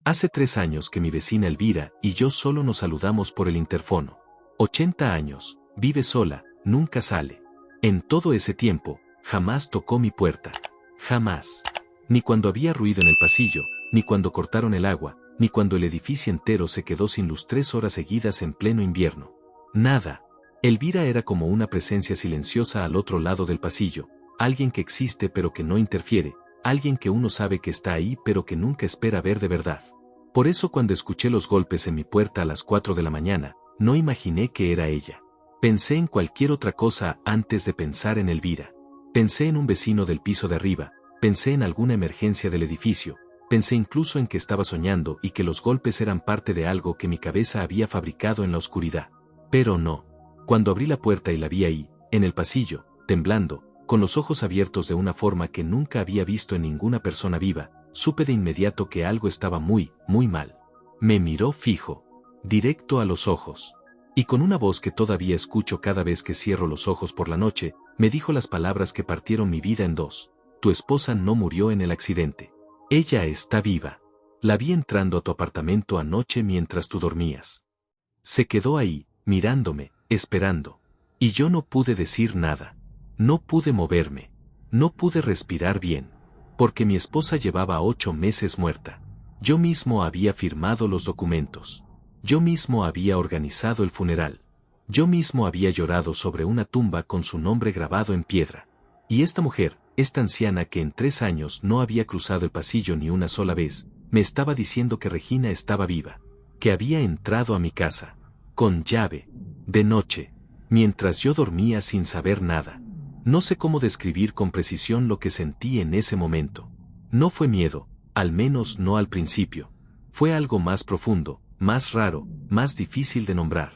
Hace 3 años que mi vecina Elvira y yo solo nos saludamos por el interfono. 80 años, vive sola, nunca sale. En todo ese tiempo, jamás tocó mi puerta. Jamás. Ni cuando había ruido en el pasillo, ni cuando cortaron el agua, ni cuando el edificio entero se quedó sin luz 3 horas seguidas en pleno invierno. Nada. Elvira era como una presencia silenciosa al otro lado del pasillo, alguien que existe pero que no interfiere, alguien que uno sabe que está ahí pero que nunca espera ver de verdad. Por eso cuando escuché los golpes en mi puerta a las 4 de la mañana, no imaginé que era ella. Pensé en cualquier otra cosa antes de pensar en Elvira. Pensé en un vecino del piso de arriba, pensé en alguna emergencia del edificio, pensé incluso en que estaba soñando y que los golpes eran parte de algo que mi cabeza había fabricado en la oscuridad. Pero no. Cuando abrí la puerta y la vi ahí, en el pasillo, temblando, con los ojos abiertos de una forma que nunca había visto en ninguna persona viva, supe de inmediato que algo estaba muy, muy mal. Me miró fijo, directo a los ojos. Y con una voz que todavía escucho cada vez que cierro los ojos por la noche, me dijo las palabras que partieron mi vida en dos. Tu esposa no murió en el accidente. Ella está viva. La vi entrando a tu apartamento anoche mientras tú dormías. Se quedó ahí, mirándome, esperando. Y yo no pude decir nada. No pude moverme. No pude respirar bien. Porque mi esposa llevaba 8 meses muerta. Yo mismo había firmado los documentos. Yo mismo había organizado el funeral. Yo mismo había llorado sobre una tumba con su nombre grabado en piedra. Y esta mujer, esta anciana que en 3 años no había cruzado el pasillo ni una sola vez, me estaba diciendo que Regina estaba viva. Que había entrado a mi casa. Con llave. De noche. Mientras yo dormía sin saber nada. No sé cómo describir con precisión lo que sentí en ese momento. No fue miedo, al menos no al principio. Fue algo más profundo, más raro, más difícil de nombrar.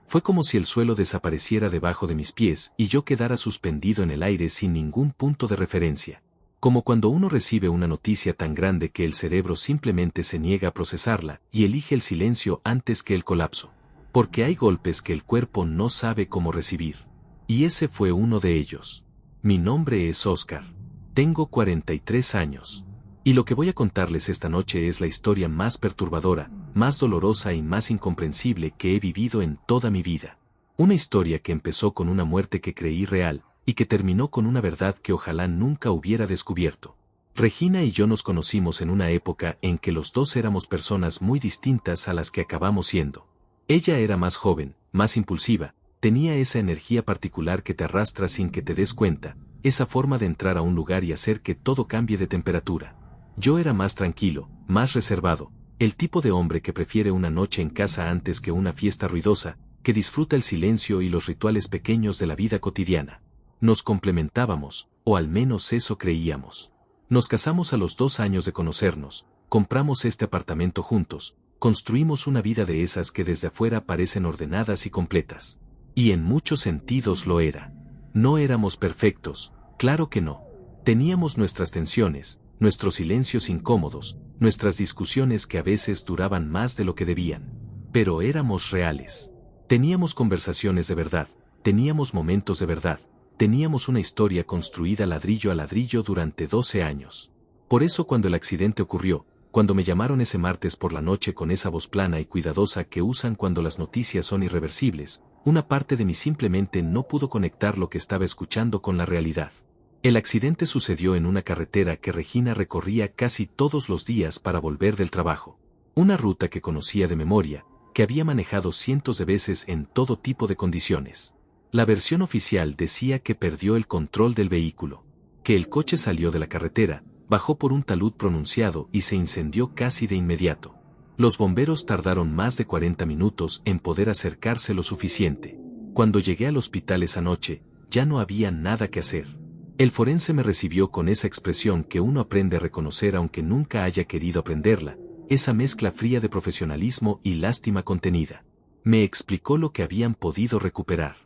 Fue como si el suelo desapareciera debajo de mis pies y yo quedara suspendido en el aire sin ningún punto de referencia. Como cuando uno recibe una noticia tan grande que el cerebro simplemente se niega a procesarla y elige el silencio antes que el colapso. Porque hay golpes que el cuerpo no sabe cómo recibir. Y ese fue uno de ellos. Mi nombre es Oscar. Tengo 43 años. Y lo que voy a contarles esta noche es la historia más perturbadora, más dolorosa y más incomprensible que he vivido en toda mi vida. Una historia que empezó con una muerte que creí real, y que terminó con una verdad que ojalá nunca hubiera descubierto. Regina y yo nos conocimos en una época en que los dos éramos personas muy distintas a las que acabamos siendo. Ella era más joven, más impulsiva, tenía esa energía particular que te arrastra sin que te des cuenta, esa forma de entrar a un lugar y hacer que todo cambie de temperatura. Yo era más tranquilo, más reservado, el tipo de hombre que prefiere una noche en casa antes que una fiesta ruidosa, que disfruta el silencio y los rituales pequeños de la vida cotidiana. Nos complementábamos, o al menos eso creíamos. Nos casamos a los 2 años de conocernos, compramos este apartamento juntos, construimos una vida de esas que desde afuera parecen ordenadas y completas. Y en muchos sentidos lo era. No éramos perfectos, claro que no. Teníamos nuestras tensiones, nuestros silencios incómodos, nuestras discusiones que a veces duraban más de lo que debían. Pero éramos reales. Teníamos conversaciones de verdad, teníamos momentos de verdad, teníamos una historia construida ladrillo a ladrillo durante 12 años. Por eso cuando el accidente ocurrió, cuando me llamaron ese martes por la noche con esa voz plana y cuidadosa que usan cuando las noticias son irreversibles, una parte de mí simplemente no pudo conectar lo que estaba escuchando con la realidad. El accidente sucedió en una carretera que Regina recorría casi todos los días para volver del trabajo. Una ruta que conocía de memoria, que había manejado cientos de veces en todo tipo de condiciones. La versión oficial decía que perdió el control del vehículo, que el coche salió de la carretera, bajó por un talud pronunciado y se incendió casi de inmediato. Los bomberos tardaron más de 40 minutos en poder acercarse lo suficiente. Cuando llegué al hospital esa noche, ya no había nada que hacer. El forense me recibió con esa expresión que uno aprende a reconocer aunque nunca haya querido aprenderla, esa mezcla fría de profesionalismo y lástima contenida. Me explicó lo que habían podido recuperar.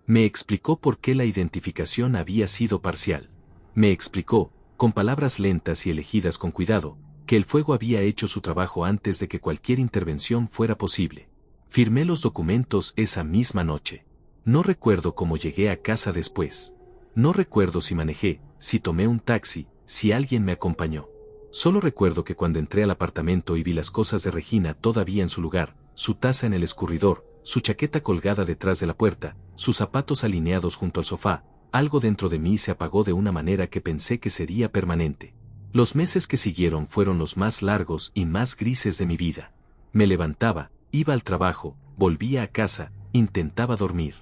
Me explicó por qué la identificación había sido parcial. Me explicó, con palabras lentas y elegidas con cuidado, que el fuego había hecho su trabajo antes de que cualquier intervención fuera posible. Firmé los documentos esa misma noche. No recuerdo cómo llegué a casa después. No recuerdo si manejé, si tomé un taxi, si alguien me acompañó. Solo recuerdo que cuando entré al apartamento y vi las cosas de Regina todavía en su lugar, su taza en el escurridor, su chaqueta colgada detrás de la puerta, sus zapatos alineados junto al sofá, algo dentro de mí se apagó de una manera que pensé que sería permanente. Los meses que siguieron fueron los más largos y más grises de mi vida. Me levantaba, iba al trabajo, volvía a casa, intentaba dormir.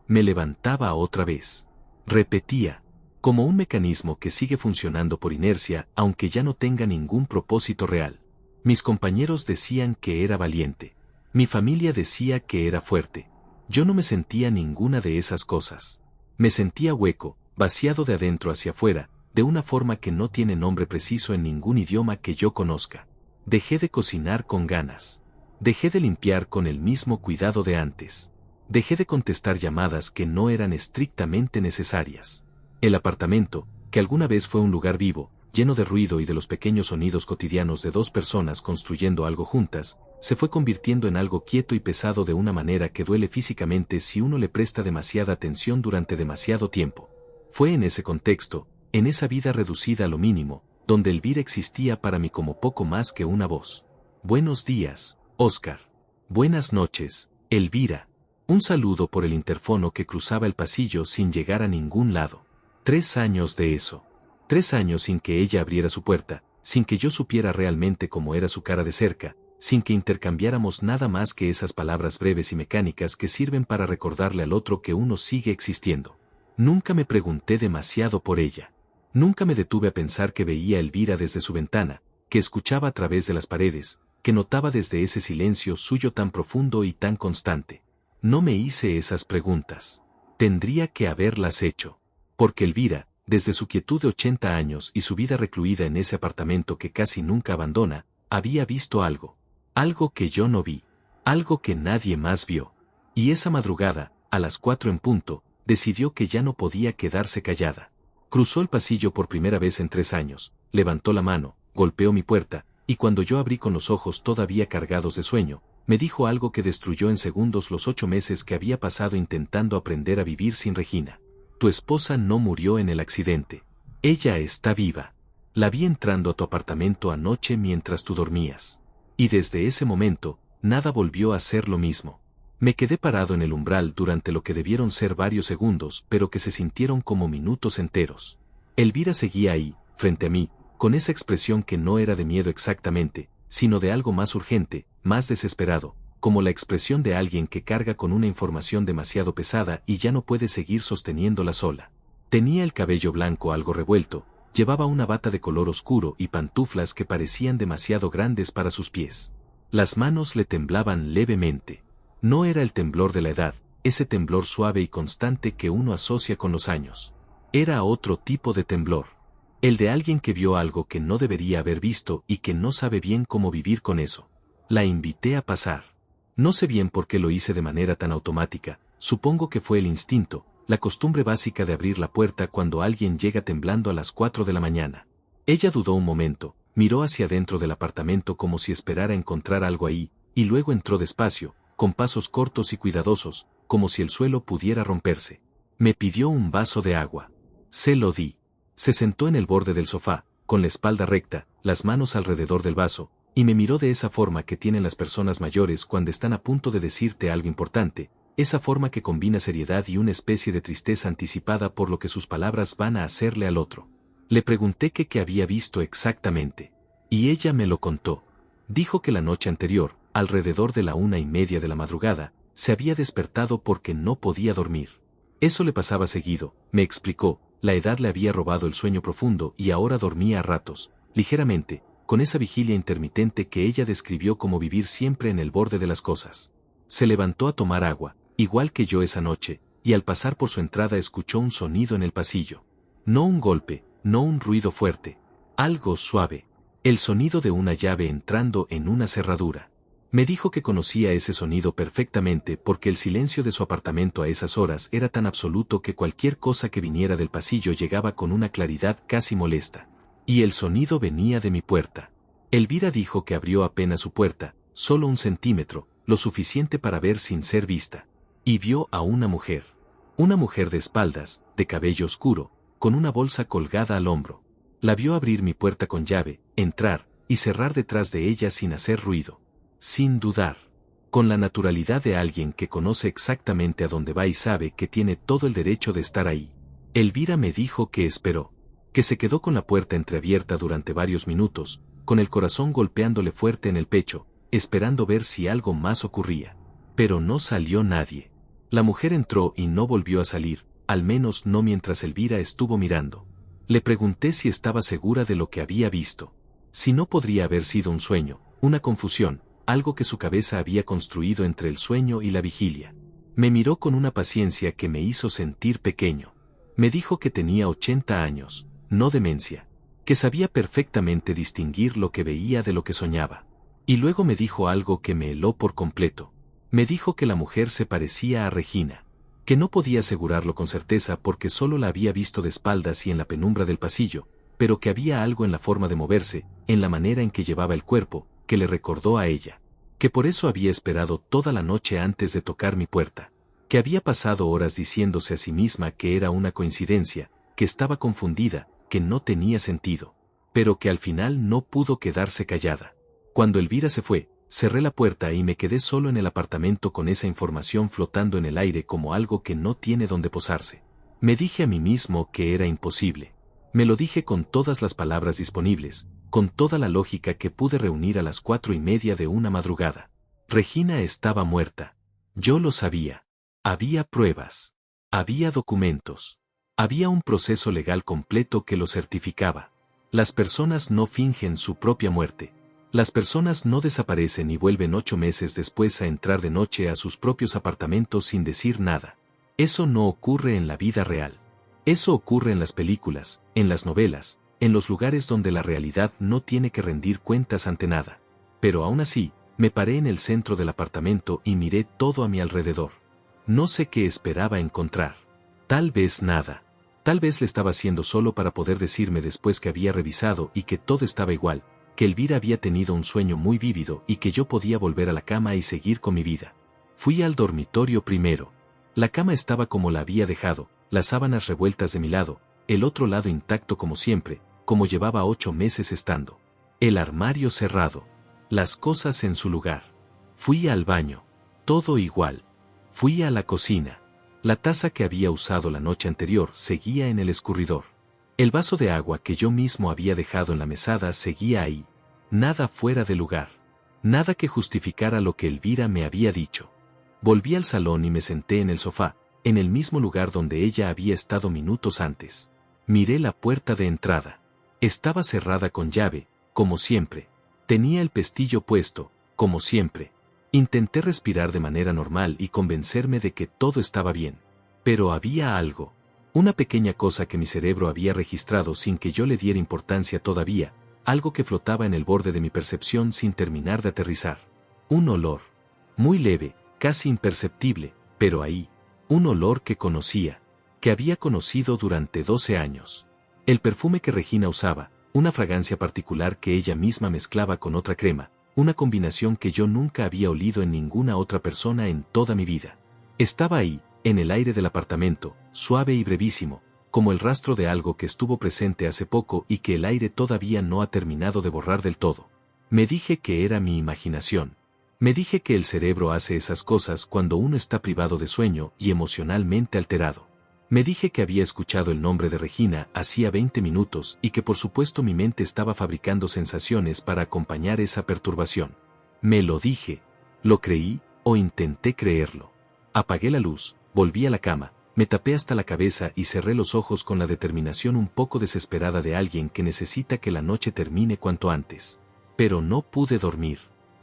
Me levantaba otra vez. Repetía, como un mecanismo que sigue funcionando por inercia aunque ya no tenga ningún propósito real. Mis compañeros decían que era valiente. Mi familia decía que era fuerte. Yo no me sentía ninguna de esas cosas. Me sentía hueco, vaciado de adentro hacia afuera, de una forma que no tiene nombre preciso en ningún idioma que yo conozca. Dejé de cocinar con ganas. Dejé de limpiar con el mismo cuidado de antes. Dejé de contestar llamadas que no eran estrictamente necesarias. El apartamento, que alguna vez fue un lugar vivo, lleno de ruido y de los pequeños sonidos cotidianos de dos personas construyendo algo juntas, se fue convirtiendo en algo quieto y pesado de una manera que duele físicamente si uno le presta demasiada atención durante demasiado tiempo. Fue en ese contexto, en esa vida reducida a lo mínimo, donde Elvira existía para mí como poco más que una voz. Buenos días, Oscar. Buenas noches, Elvira. Un saludo por el interfono que cruzaba el pasillo sin llegar a ningún lado. 3 años de eso. 3 años sin que ella abriera su puerta, sin que yo supiera realmente cómo era su cara de cerca, sin que intercambiáramos nada más que esas palabras breves y mecánicas que sirven para recordarle al otro que uno sigue existiendo. Nunca me pregunté demasiado por ella. Nunca me detuve a pensar que veía a Elvira desde su ventana, que escuchaba a través de las paredes, que notaba desde ese silencio suyo tan profundo y tan constante. No me hice esas preguntas. Tendría que haberlas hecho. Porque Elvira, desde su quietud de 80 años y su vida recluida en ese apartamento que casi nunca abandona, había visto algo. Algo que yo no vi. Algo que nadie más vio. Y esa madrugada, a las 4 en punto, decidió que ya no podía quedarse callada. Cruzó el pasillo por primera vez en 3 años, levantó la mano, golpeó mi puerta, y cuando yo abrí con los ojos todavía cargados de sueño, me dijo algo que destruyó en segundos los 8 meses que había pasado intentando aprender a vivir sin Regina. Tu esposa no murió en el accidente. Ella está viva. La vi entrando a tu apartamento anoche mientras tú dormías. Y desde ese momento, nada volvió a ser lo mismo. Me quedé parado en el umbral durante lo que debieron ser varios segundos, pero que se sintieron como minutos enteros. Elvira seguía ahí, frente a mí, con esa expresión que no era de miedo exactamente, sino de algo más urgente, más desesperado, como la expresión de alguien que carga con una información demasiado pesada y ya no puede seguir sosteniéndola sola. Tenía el cabello blanco algo revuelto, llevaba una bata de color oscuro y pantuflas que parecían demasiado grandes para sus pies. Las manos le temblaban levemente. No era el temblor de la edad, ese temblor suave y constante que uno asocia con los años. Era otro tipo de temblor. El de alguien que vio algo que no debería haber visto y que no sabe bien cómo vivir con eso. La invité a pasar. No sé bien por qué lo hice de manera tan automática, supongo que fue el instinto, la costumbre básica de abrir la puerta cuando alguien llega temblando a las 4 de la mañana. Ella dudó un momento, miró hacia adentro del apartamento como si esperara encontrar algo ahí, y luego entró despacio, con pasos cortos y cuidadosos, como si el suelo pudiera romperse. Me pidió un vaso de agua. Se lo di. Se sentó en el borde del sofá, con la espalda recta, las manos alrededor del vaso, y me miró de esa forma que tienen las personas mayores cuando están a punto de decirte algo importante, esa forma que combina seriedad y una especie de tristeza anticipada por lo que sus palabras van a hacerle al otro. Le pregunté qué había visto exactamente. Y ella me lo contó. Dijo que la noche anterior, alrededor de la 1:30 de la madrugada, se había despertado porque no podía dormir. Eso le pasaba seguido, me explicó, la edad le había robado el sueño profundo y ahora dormía a ratos, ligeramente, con esa vigilia intermitente que ella describió como vivir siempre en el borde de las cosas. Se levantó a tomar agua, igual que yo esa noche, y al pasar por su entrada escuchó un sonido en el pasillo. No un golpe, no un ruido fuerte, algo suave, el sonido de una llave entrando en una cerradura. Me dijo que conocía ese sonido perfectamente porque el silencio de su apartamento a esas horas era tan absoluto que cualquier cosa que viniera del pasillo llegaba con una claridad casi molesta. Y el sonido venía de mi puerta. Elvira dijo que abrió apenas su puerta, solo 1 centímetro, lo suficiente para ver sin ser vista. Y vio a una mujer. Una mujer de espaldas, de cabello oscuro, con una bolsa colgada al hombro. La vio abrir mi puerta con llave, entrar, y cerrar detrás de ella sin hacer ruido. Sin dudar. Con la naturalidad de alguien que conoce exactamente a dónde va y sabe que tiene todo el derecho de estar ahí. Elvira me dijo que esperó. Que se quedó con la puerta entreabierta durante varios minutos, con el corazón golpeándole fuerte en el pecho, esperando ver si algo más ocurría. Pero no salió nadie. La mujer entró y no volvió a salir, al menos no mientras Elvira estuvo mirando. Le pregunté si estaba segura de lo que había visto. Si no podría haber sido un sueño, una confusión, algo que su cabeza había construido entre el sueño y la vigilia. Me miró con una paciencia que me hizo sentir pequeño. Me dijo que tenía 80 años, no demencia, que sabía perfectamente distinguir lo que veía de lo que soñaba. Y luego me dijo algo que me heló por completo. Me dijo que la mujer se parecía a Regina, que no podía asegurarlo con certeza porque solo la había visto de espaldas y en la penumbra del pasillo, pero que había algo en la forma de moverse, en la manera en que llevaba el cuerpo, que le recordó a ella. Que por eso había esperado toda la noche antes de tocar mi puerta. Que había pasado horas diciéndose a sí misma que era una coincidencia, que estaba confundida, que no tenía sentido. Pero que al final no pudo quedarse callada. Cuando Elvira se fue, cerré la puerta y me quedé solo en el apartamento con esa información flotando en el aire como algo que no tiene donde posarse. Me dije a mí mismo que era imposible. Me lo dije con todas las palabras disponibles, con toda la lógica que pude reunir a las 4:30 de una madrugada. Regina estaba muerta. Yo lo sabía. Había pruebas. Había documentos. Había un proceso legal completo que lo certificaba. Las personas no fingen su propia muerte. Las personas no desaparecen y vuelven 8 meses después a entrar de noche a sus propios apartamentos sin decir nada. Eso no ocurre en la vida real. Eso ocurre en las películas, en las novelas, en los lugares donde la realidad no tiene que rendir cuentas ante nada. Pero aún así, me paré en el centro del apartamento y miré todo a mi alrededor. No sé qué esperaba encontrar. Tal vez nada. Tal vez le estaba haciendo solo para poder decirme después que había revisado y que todo estaba igual, que Elvira había tenido un sueño muy vívido y que yo podía volver a la cama y seguir con mi vida. Fui al dormitorio primero. La cama estaba como la había dejado, las sábanas revueltas de mi lado, el otro lado intacto como siempre, como llevaba 8 meses estando. El armario cerrado. Las cosas en su lugar. Fui al baño. Todo igual. Fui a la cocina. La taza que había usado la noche anterior seguía en el escurridor. El vaso de agua que yo mismo había dejado en la mesada seguía ahí. Nada fuera de lugar. Nada que justificara lo que Elvira me había dicho. Volví al salón y me senté en el sofá, en el mismo lugar donde ella había estado minutos antes. Miré la puerta de entrada. Estaba cerrada con llave, como siempre. Tenía el pestillo puesto, como siempre. Intenté respirar de manera normal y convencerme de que todo estaba bien. Pero había algo. Una pequeña cosa que mi cerebro había registrado sin que yo le diera importancia todavía, algo que flotaba en el borde de mi percepción sin terminar de aterrizar. Un olor. Muy leve, casi imperceptible, pero ahí. Un olor que conocía. Que había conocido durante 12 años. El perfume que Regina usaba, una fragancia particular que ella misma mezclaba con otra crema, una combinación que yo nunca había olido en ninguna otra persona en toda mi vida. Estaba ahí, en el aire del apartamento, suave y brevísimo, como el rastro de algo que estuvo presente hace poco y que el aire todavía no ha terminado de borrar del todo. Me dije que era mi imaginación. Me dije que el cerebro hace esas cosas cuando uno está privado de sueño y emocionalmente alterado. Me dije que había escuchado el nombre de Regina hacía 20 minutos y que por supuesto mi mente estaba fabricando sensaciones para acompañar esa perturbación. Me lo dije. Lo creí, o intenté creerlo. Apagué la luz, volví a la cama, me tapé hasta la cabeza y cerré los ojos con la determinación un poco desesperada de alguien que necesita que la noche termine cuanto antes. Pero no pude dormir.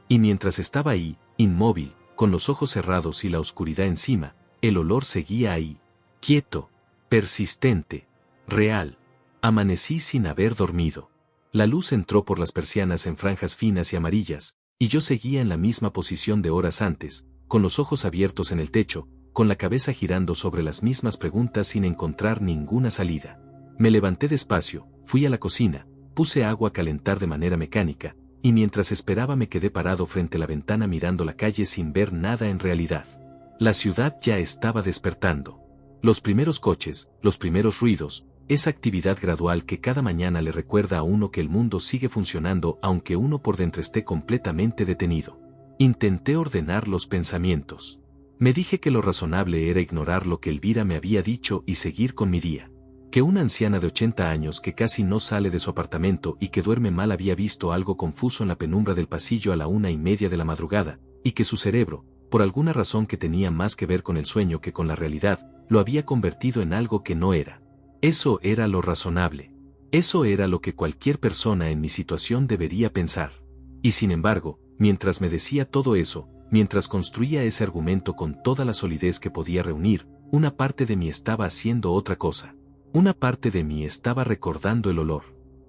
Y mientras estaba ahí, inmóvil, con los ojos cerrados y la oscuridad encima, el olor seguía ahí. Quieto, persistente, real. Amanecí sin haber dormido. La luz entró por las persianas en franjas finas y amarillas, y yo seguía en la misma posición de horas antes, con los ojos abiertos en el techo, con la cabeza girando sobre las mismas preguntas sin encontrar ninguna salida. Me levanté despacio, fui a la cocina, puse agua a calentar de manera mecánica, y mientras esperaba me quedé parado frente a la ventana mirando la calle sin ver nada en realidad. La ciudad ya estaba despertando. Los primeros coches, los primeros ruidos, Esa actividad gradual que cada mañana le recuerda a uno que el mundo sigue funcionando aunque uno por dentro esté completamente detenido. Intenté ordenar los pensamientos. Me dije que lo razonable era ignorar lo que Elvira me había dicho y seguir con mi día. Que una anciana de 80 años que casi no sale de su apartamento y que duerme mal había visto algo confuso en la penumbra del pasillo a la 1:30 de la madrugada, y que su cerebro, por alguna razón que tenía más que ver con el sueño que con la realidad, lo había convertido en algo que no era. Eso era lo razonable. Eso era lo que cualquier persona en mi situación debería pensar. Y sin embargo, mientras me decía todo eso, mientras construía ese argumento con toda la solidez que podía reunir, una parte de mí estaba haciendo otra cosa. Una parte de mí estaba recordando el olor.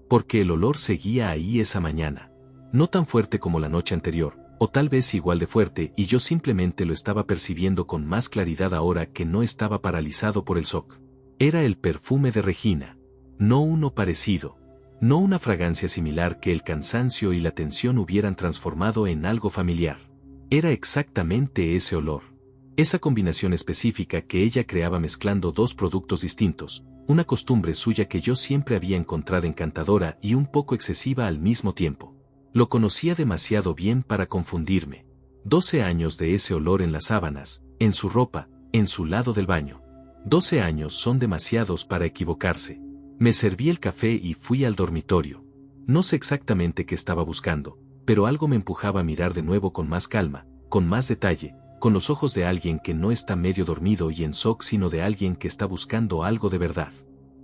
Porque el olor seguía ahí esa mañana. No tan fuerte como la noche anterior, o tal vez igual de fuerte, y yo simplemente lo estaba percibiendo con más claridad ahora que no estaba paralizado por el shock. Era el perfume de Regina. No uno parecido. No una fragancia similar que el cansancio y la tensión hubieran transformado en algo familiar. Era exactamente ese olor. Esa combinación específica que ella creaba mezclando dos productos distintos, una costumbre suya que yo siempre había encontrado encantadora y un poco excesiva al mismo tiempo. Lo conocía demasiado bien para confundirme. 12 años de ese olor en las sábanas, en su ropa, en su lado del baño. 12 años son demasiados para equivocarse. Me serví el café y fui al dormitorio. No sé exactamente qué estaba buscando, pero algo me empujaba a mirar de nuevo con más calma, con más detalle, con los ojos de alguien que no está medio dormido y en shock, sino de alguien que está buscando algo de verdad.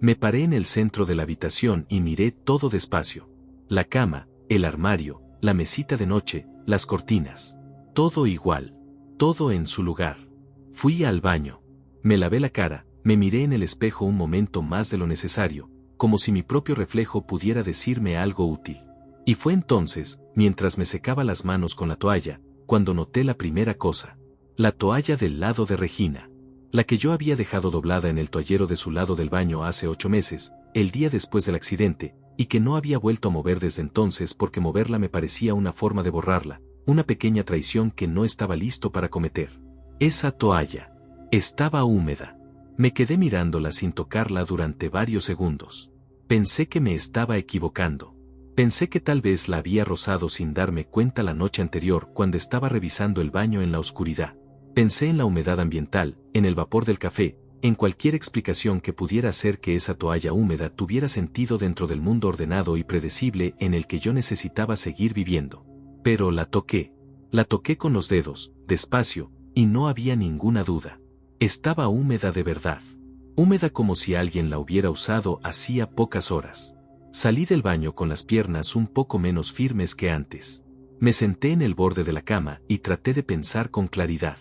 Me paré en el centro de la habitación y miré todo despacio. La cama, el armario, la mesita de noche, las cortinas. Todo igual. Todo en su lugar. Fui al baño. Me lavé la cara, me miré en el espejo un momento más de lo necesario, como si mi propio reflejo pudiera decirme algo útil. Y fue entonces, mientras me secaba las manos con la toalla, cuando noté la primera cosa. La toalla del lado de Regina. La que yo había dejado doblada en el toallero de su lado del baño hace 8 meses, el día después del accidente, y que no había vuelto a mover desde entonces porque moverla me parecía una forma de borrarla, una pequeña traición que no estaba listo para cometer. Esa toalla estaba húmeda. Me quedé mirándola sin tocarla durante varios segundos. Pensé que me estaba equivocando. Pensé que tal vez la había rozado sin darme cuenta la noche anterior cuando estaba revisando el baño en la oscuridad. Pensé en la humedad ambiental, en el vapor del café, en cualquier explicación que pudiera hacer que esa toalla húmeda tuviera sentido dentro del mundo ordenado y predecible en el que yo necesitaba seguir viviendo. Pero la toqué. La toqué con los dedos, despacio, y no había ninguna duda. Estaba húmeda de verdad. Húmeda como si alguien la hubiera usado hacía pocas horas. Salí del baño con las piernas un poco menos firmes que antes. Me senté en el borde de la cama y traté de pensar con claridad.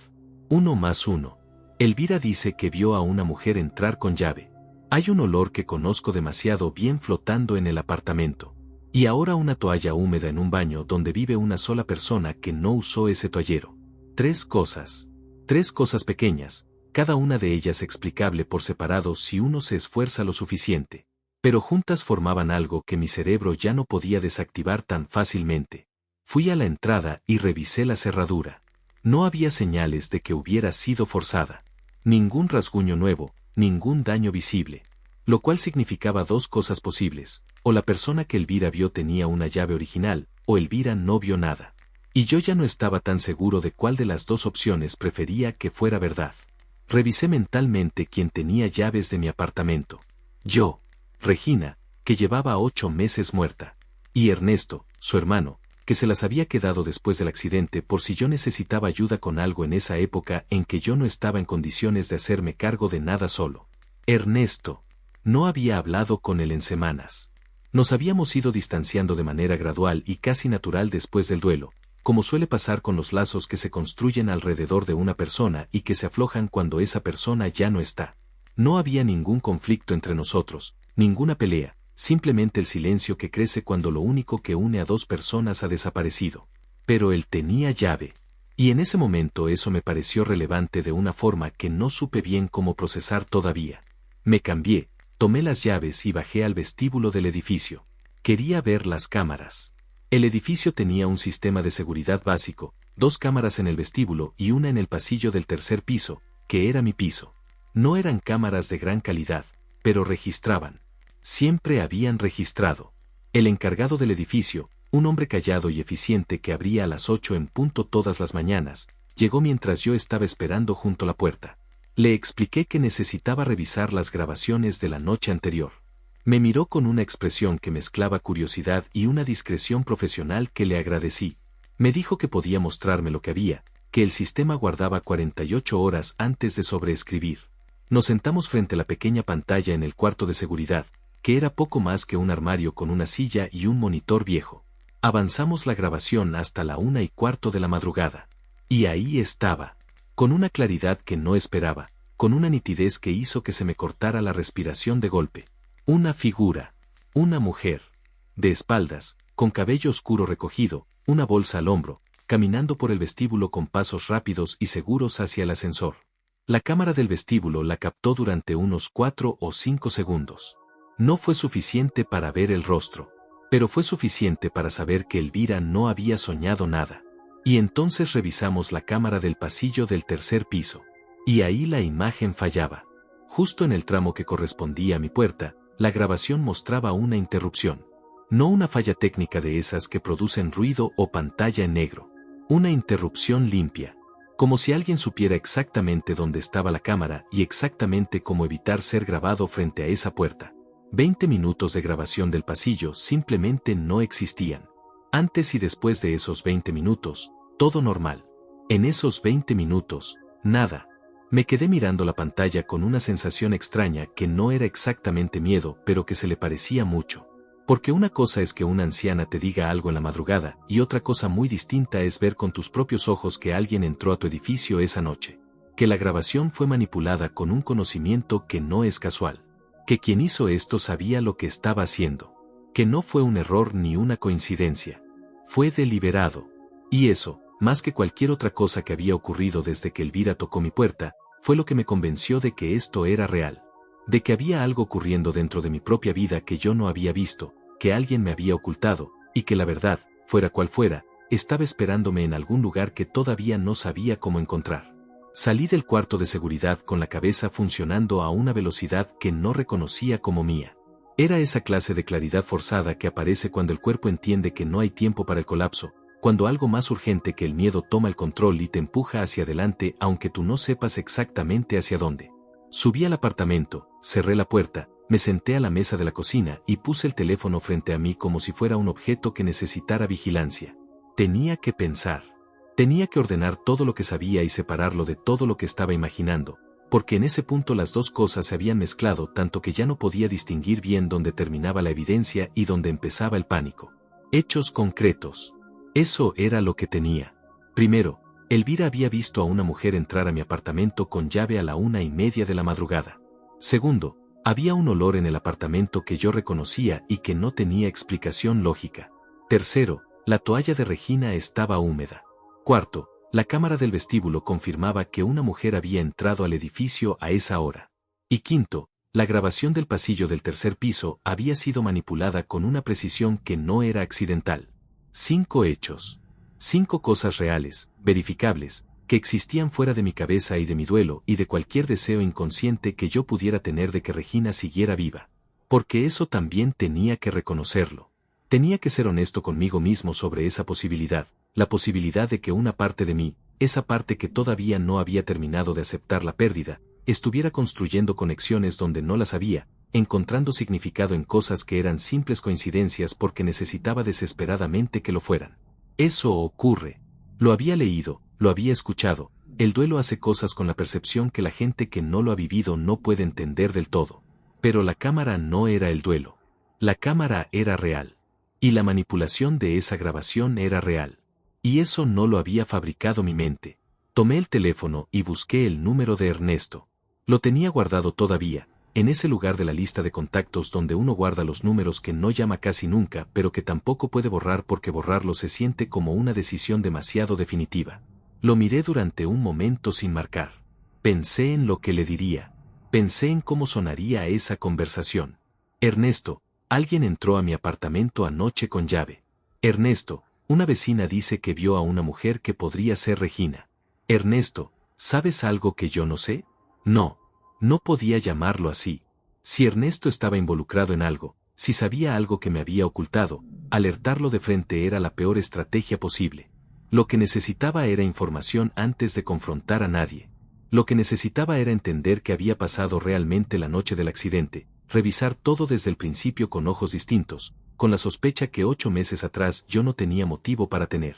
1 más 1. Elvira dice que vio a una mujer entrar con llave. Hay un olor que conozco demasiado bien flotando en el apartamento. Y ahora una toalla húmeda en un baño donde vive una sola persona que no usó ese toallero. 3 cosas. 3 cosas pequeñas, cada una de ellas explicable por separado si uno se esfuerza lo suficiente. Pero juntas formaban algo que mi cerebro ya no podía desactivar tan fácilmente. Fui a la entrada y revisé la cerradura. No había señales de que hubiera sido forzada. Ningún rasguño nuevo, ningún daño visible. Lo cual significaba 2 cosas posibles: o la persona que Elvira vio tenía una llave original, o Elvira no vio nada. Y yo ya no estaba tan seguro de cuál de las 2 opciones prefería que fuera verdad. Revisé mentalmente quién tenía llaves de mi apartamento. Yo, Regina, que llevaba 8 meses muerta. Y Ernesto, su hermano, que se las había quedado después del accidente por si yo necesitaba ayuda con algo en esa época en que yo no estaba en condiciones de hacerme cargo de nada solo. Ernesto. No había hablado con él en semanas. Nos habíamos ido distanciando de manera gradual y casi natural después del duelo, como suele pasar con los lazos que se construyen alrededor de una persona y que se aflojan cuando esa persona ya no está. No había ningún conflicto entre nosotros, ninguna pelea, simplemente el silencio que crece cuando lo único que une a 2 personas ha desaparecido. Pero él tenía llave. Y en ese momento eso me pareció relevante de una forma que no supe bien cómo procesar todavía. Me cambié, tomé las llaves y bajé al vestíbulo del edificio. Quería ver las cámaras. El edificio tenía un sistema de seguridad básico, 2 cámaras en el vestíbulo y una en el pasillo del 3er piso, que era mi piso. No eran cámaras de gran calidad, pero registraban. Siempre habían registrado. El encargado del edificio, un hombre callado y eficiente que abría a las 8 en punto todas las mañanas, llegó mientras yo estaba esperando junto a la puerta. Le expliqué que necesitaba revisar las grabaciones de la noche anterior. Me miró con una expresión que mezclaba curiosidad y una discreción profesional que le agradecí. Me dijo que podía mostrarme lo que había, que el sistema guardaba 48 horas antes de sobreescribir. Nos sentamos frente a la pequeña pantalla en el cuarto de seguridad, que era poco más que un armario con una silla y un monitor viejo. Avanzamos la grabación hasta la 1:15 de la madrugada. Y ahí estaba, con una claridad que no esperaba, con una nitidez que hizo que se me cortara la respiración de golpe. Una figura. Una mujer. De espaldas, con cabello oscuro recogido, una bolsa al hombro, caminando por el vestíbulo con pasos rápidos y seguros hacia el ascensor. La cámara del vestíbulo la captó durante unos 4 o 5 segundos. No fue suficiente para ver el rostro, pero fue suficiente para saber que Elvira no había soñado nada. Y entonces revisamos la cámara del pasillo del tercer piso. Y ahí la imagen fallaba. Justo en el tramo que correspondía a mi puerta, la grabación mostraba una interrupción. No una falla técnica de esas que producen ruido o pantalla en negro. Una interrupción limpia. Como si alguien supiera exactamente dónde estaba la cámara y exactamente cómo evitar ser grabado frente a esa puerta. 20 minutos de grabación del pasillo simplemente no existían. Antes y después de esos 20 minutos, todo normal. En esos 20 minutos, nada. Me quedé mirando la pantalla con una sensación extraña que no era exactamente miedo, pero que se le parecía mucho. Porque una cosa es que una anciana te diga algo en la madrugada, y otra cosa muy distinta es ver con tus propios ojos que alguien entró a tu edificio esa noche. Que la grabación fue manipulada con un conocimiento que no es casual. Que quien hizo esto sabía lo que estaba haciendo. Que no fue un error ni una coincidencia. Fue deliberado. Y eso, más que cualquier otra cosa que había ocurrido desde que Elvira tocó mi puerta, fue lo que me convenció de que esto era real. De que había algo ocurriendo dentro de mi propia vida que yo no había visto, que alguien me había ocultado, y que la verdad, fuera cual fuera, estaba esperándome en algún lugar que todavía no sabía cómo encontrar. Salí del cuarto de seguridad con la cabeza funcionando a una velocidad que no reconocía como mía. Era esa clase de claridad forzada que aparece cuando el cuerpo entiende que no hay tiempo para el colapso, cuando algo más urgente que el miedo toma el control y te empuja hacia adelante aunque tú no sepas exactamente hacia dónde. Subí al apartamento, cerré la puerta, me senté a la mesa de la cocina y puse el teléfono frente a mí como si fuera un objeto que necesitara vigilancia. Tenía que pensar. Tenía que ordenar todo lo que sabía y separarlo de todo lo que estaba imaginando, porque en ese punto las dos cosas se habían mezclado tanto que ya no podía distinguir bien dónde terminaba la evidencia y dónde empezaba el pánico. Hechos concretos. Eso era lo que tenía. Primero, Elvira había visto a una mujer entrar a mi apartamento con llave a la 1:30 de la madrugada. Segundo, había un olor en el apartamento que yo reconocía y que no tenía explicación lógica. Tercero, la toalla de Regina estaba húmeda. Cuarto, la cámara del vestíbulo confirmaba que una mujer había entrado al edificio a esa hora. Y quinto, la grabación del pasillo del tercer piso había sido manipulada con una precisión que no era accidental. 5 hechos. 5 cosas reales, verificables, que existían fuera de mi cabeza y de mi duelo y de cualquier deseo inconsciente que yo pudiera tener de que Regina siguiera viva. Porque eso también tenía que reconocerlo. Tenía que ser honesto conmigo mismo sobre esa posibilidad, la posibilidad de que una parte de mí, esa parte que todavía no había terminado de aceptar la pérdida, estuviera construyendo conexiones donde no las había, encontrando significado en cosas que eran simples coincidencias porque necesitaba desesperadamente que lo fueran. Eso ocurre. Lo había leído, lo había escuchado. El duelo hace cosas con la percepción que la gente que no lo ha vivido no puede entender del todo. Pero la cámara no era el duelo. La cámara era real. Y la manipulación de esa grabación era real. Y eso no lo había fabricado mi mente. Tomé el teléfono y busqué el número de Ernesto. Lo tenía guardado todavía, en ese lugar de la lista de contactos donde uno guarda los números que no llama casi nunca, pero que tampoco puede borrar porque borrarlo se siente como una decisión demasiado definitiva. Lo miré durante un momento sin marcar. Pensé en lo que le diría. Pensé en cómo sonaría esa conversación. Ernesto, alguien entró a mi apartamento anoche con llave. Ernesto, una vecina dice que vio a una mujer que podría ser Regina. Ernesto, ¿sabes algo que yo no sé? No. No podía llamarlo así. Si Ernesto estaba involucrado en algo, si sabía algo que me había ocultado, alertarlo de frente era la peor estrategia posible. Lo que necesitaba era información antes de confrontar a nadie. Lo que necesitaba era entender qué había pasado realmente la noche del accidente, revisar todo desde el principio con ojos distintos, con la sospecha que 8 meses atrás yo no tenía motivo para tener.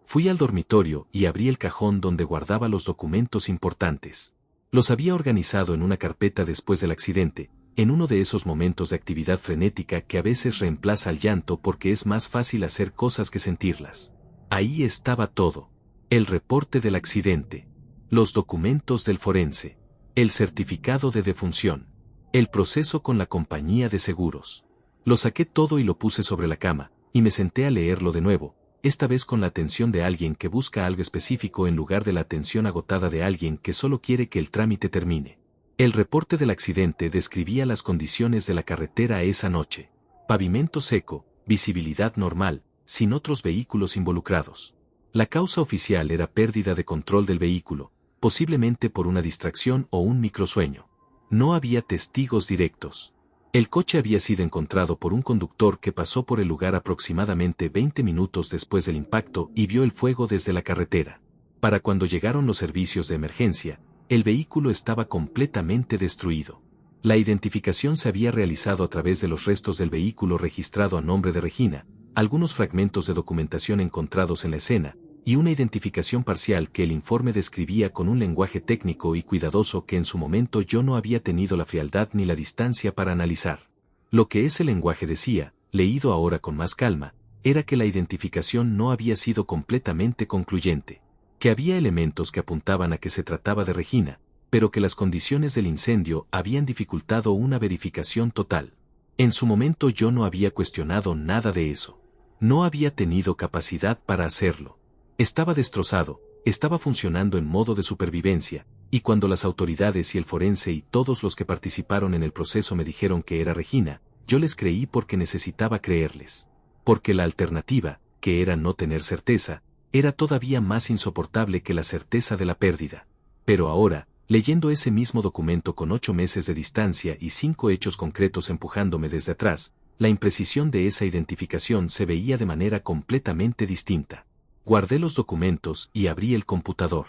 Fui al dormitorio y abrí el cajón donde guardaba los documentos importantes. Los había organizado en una carpeta después del accidente, en uno de esos momentos de actividad frenética que a veces reemplaza al llanto porque es más fácil hacer cosas que sentirlas. Ahí estaba todo. El reporte del accidente, los documentos del forense, el certificado de defunción, el proceso con la compañía de seguros. Lo saqué todo y lo puse sobre la cama, y me senté a leerlo de nuevo, esta vez con la atención de alguien que busca algo específico en lugar de la atención agotada de alguien que solo quiere que el trámite termine. El reporte del accidente describía las condiciones de la carretera esa noche. Pavimento seco, visibilidad normal, sin otros vehículos involucrados. La causa oficial era pérdida de control del vehículo, posiblemente por una distracción o un microsueño. No había testigos directos. El coche había sido encontrado por un conductor que pasó por el lugar aproximadamente 20 minutos después del impacto y vio el fuego desde la carretera. Para cuando llegaron los servicios de emergencia, el vehículo estaba completamente destruido. La identificación se había realizado a través de los restos del vehículo registrado a nombre de Regina, algunos fragmentos de documentación encontrados en la escena, y una identificación parcial que el informe describía con un lenguaje técnico y cuidadoso que en su momento yo no había tenido la frialdad ni la distancia para analizar. Lo que ese lenguaje decía, leído ahora con más calma, era que la identificación no había sido completamente concluyente, que había elementos que apuntaban a que se trataba de Regina, pero que las condiciones del incendio habían dificultado una verificación total. En su momento yo no había cuestionado nada de eso. No había tenido capacidad para hacerlo. Estaba destrozado, estaba funcionando en modo de supervivencia, y cuando las autoridades y el forense y todos los que participaron en el proceso me dijeron que era Regina, yo les creí porque necesitaba creerles. Porque la alternativa, que era no tener certeza, era todavía más insoportable que la certeza de la pérdida. Pero ahora, leyendo ese mismo documento con 8 meses de distancia y 5 hechos concretos empujándome desde atrás, la imprecisión de esa identificación se veía de manera completamente distinta. Guardé los documentos y abrí el computador.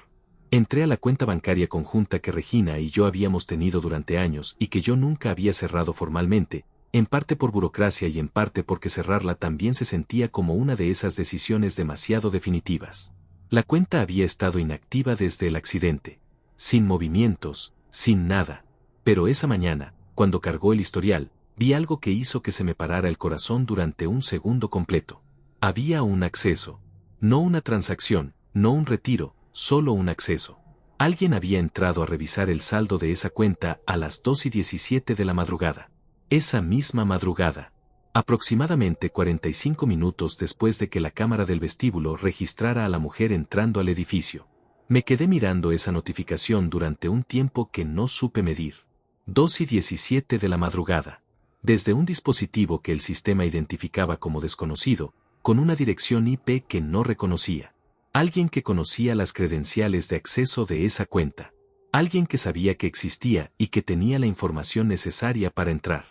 Entré a la cuenta bancaria conjunta que Regina y yo habíamos tenido durante años y que yo nunca había cerrado formalmente, en parte por burocracia y en parte porque cerrarla también se sentía como una de esas decisiones demasiado definitivas. La cuenta había estado inactiva desde el accidente. Sin movimientos, sin nada. Pero esa mañana, cuando cargó el historial, vi algo que hizo que se me parara el corazón durante un segundo completo. Había un acceso. No una transacción, no un retiro, solo un acceso. Alguien había entrado a revisar el saldo de esa cuenta a las 2:17 de la madrugada. Esa misma madrugada. Aproximadamente 45 minutos después de que la cámara del vestíbulo registrara a la mujer entrando al edificio. Me quedé mirando esa notificación durante un tiempo que no supe medir. 2:17 de la madrugada. Desde un dispositivo que el sistema identificaba como desconocido, con una dirección IP que no reconocía. Alguien que conocía las credenciales de acceso de esa cuenta. Alguien que sabía que existía y que tenía la información necesaria para entrar.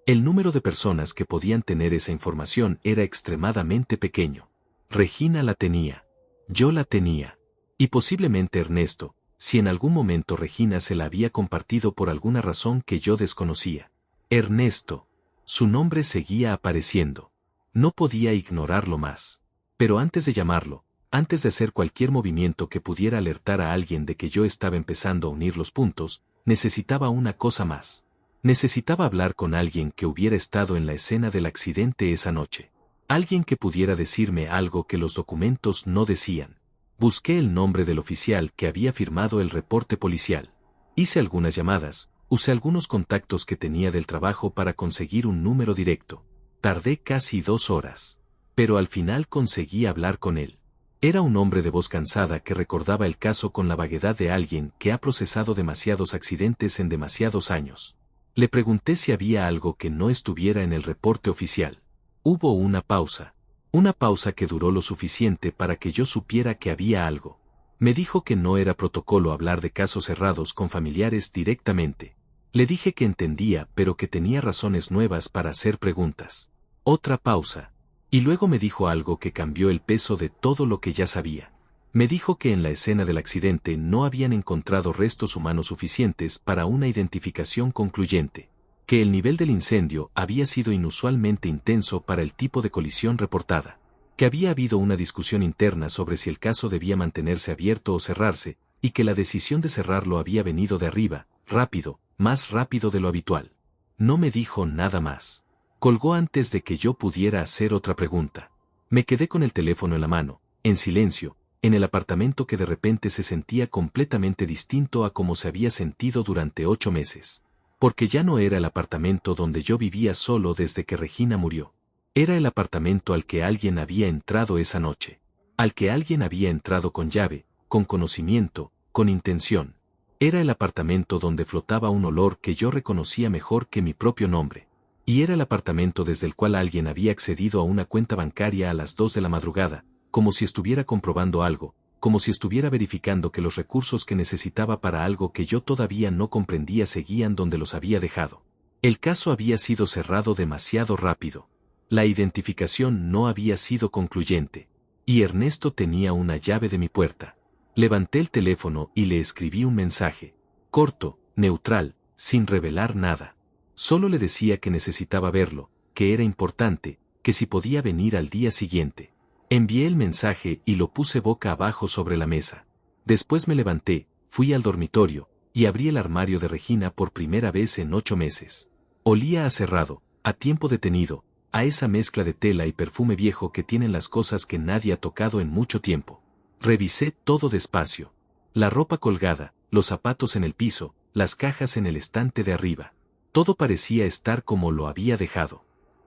El número de personas que podían tener esa información era extremadamente pequeño. Regina la tenía. Yo la tenía. Y posiblemente Ernesto, si en algún momento Regina se la había compartido por alguna razón que yo desconocía. Ernesto. Su nombre seguía apareciendo. No podía ignorarlo más. Pero antes de llamarlo, antes de hacer cualquier movimiento que pudiera alertar a alguien de que yo estaba empezando a unir los puntos, necesitaba una cosa más. Necesitaba hablar con alguien que hubiera estado en la escena del accidente esa noche. Alguien que pudiera decirme algo que los documentos no decían. Busqué el nombre del oficial que había firmado el reporte policial. Hice algunas llamadas, usé algunos contactos que tenía del trabajo para conseguir un número directo. Tardé casi 2 horas. Pero al final conseguí hablar con él. Era un hombre de voz cansada que recordaba el caso con la vaguedad de alguien que ha procesado demasiados accidentes en demasiados años. Le pregunté si había algo que no estuviera en el reporte oficial. Hubo una pausa. Una pausa que duró lo suficiente para que yo supiera que había algo. Me dijo que no era protocolo hablar de casos cerrados con familiares directamente. Le dije que entendía, pero que tenía razones nuevas para hacer preguntas. Otra pausa. Y luego me dijo algo que cambió el peso de todo lo que ya sabía. Me dijo que en la escena del accidente no habían encontrado restos humanos suficientes para una identificación concluyente, que el nivel del incendio había sido inusualmente intenso para el tipo de colisión reportada, que había habido una discusión interna sobre si el caso debía mantenerse abierto o cerrarse, y que la decisión de cerrarlo había venido de arriba, rápido, más rápido de lo habitual. No me dijo nada más. Colgó antes de que yo pudiera hacer otra pregunta. Me quedé con el teléfono en la mano, en silencio, en el apartamento que de repente se sentía completamente distinto a como se había sentido durante 8 meses. Porque ya no era el apartamento donde yo vivía solo desde que Regina murió. Era el apartamento al que alguien había entrado esa noche. Al que alguien había entrado con llave, con conocimiento, con intención. Era el apartamento donde flotaba un olor que yo reconocía mejor que mi propio nombre. Y era el apartamento desde el cual alguien había accedido a una cuenta bancaria a las 2 de la madrugada, como si estuviera comprobando algo, como si estuviera verificando que los recursos que necesitaba para algo que yo todavía no comprendía seguían donde los había dejado. El caso había sido cerrado demasiado rápido. La identificación no había sido concluyente. Y Ernesto tenía una llave de mi puerta. Levanté el teléfono y le escribí un mensaje. Corto, neutral, sin revelar nada. Solo le decía que necesitaba verlo, que era importante, que si podía venir al día siguiente. Envié el mensaje y lo puse boca abajo sobre la mesa. Después me levanté, fui al dormitorio, y abrí el armario de Regina por primera vez en 8 meses. Olía a cerrado, a tiempo detenido, a esa mezcla de tela y perfume viejo que tienen las cosas que nadie ha tocado en mucho tiempo. Revisé todo despacio. La ropa colgada, los zapatos en el piso, las cajas en el estante de arriba. Todo parecía estar como lo había dejado.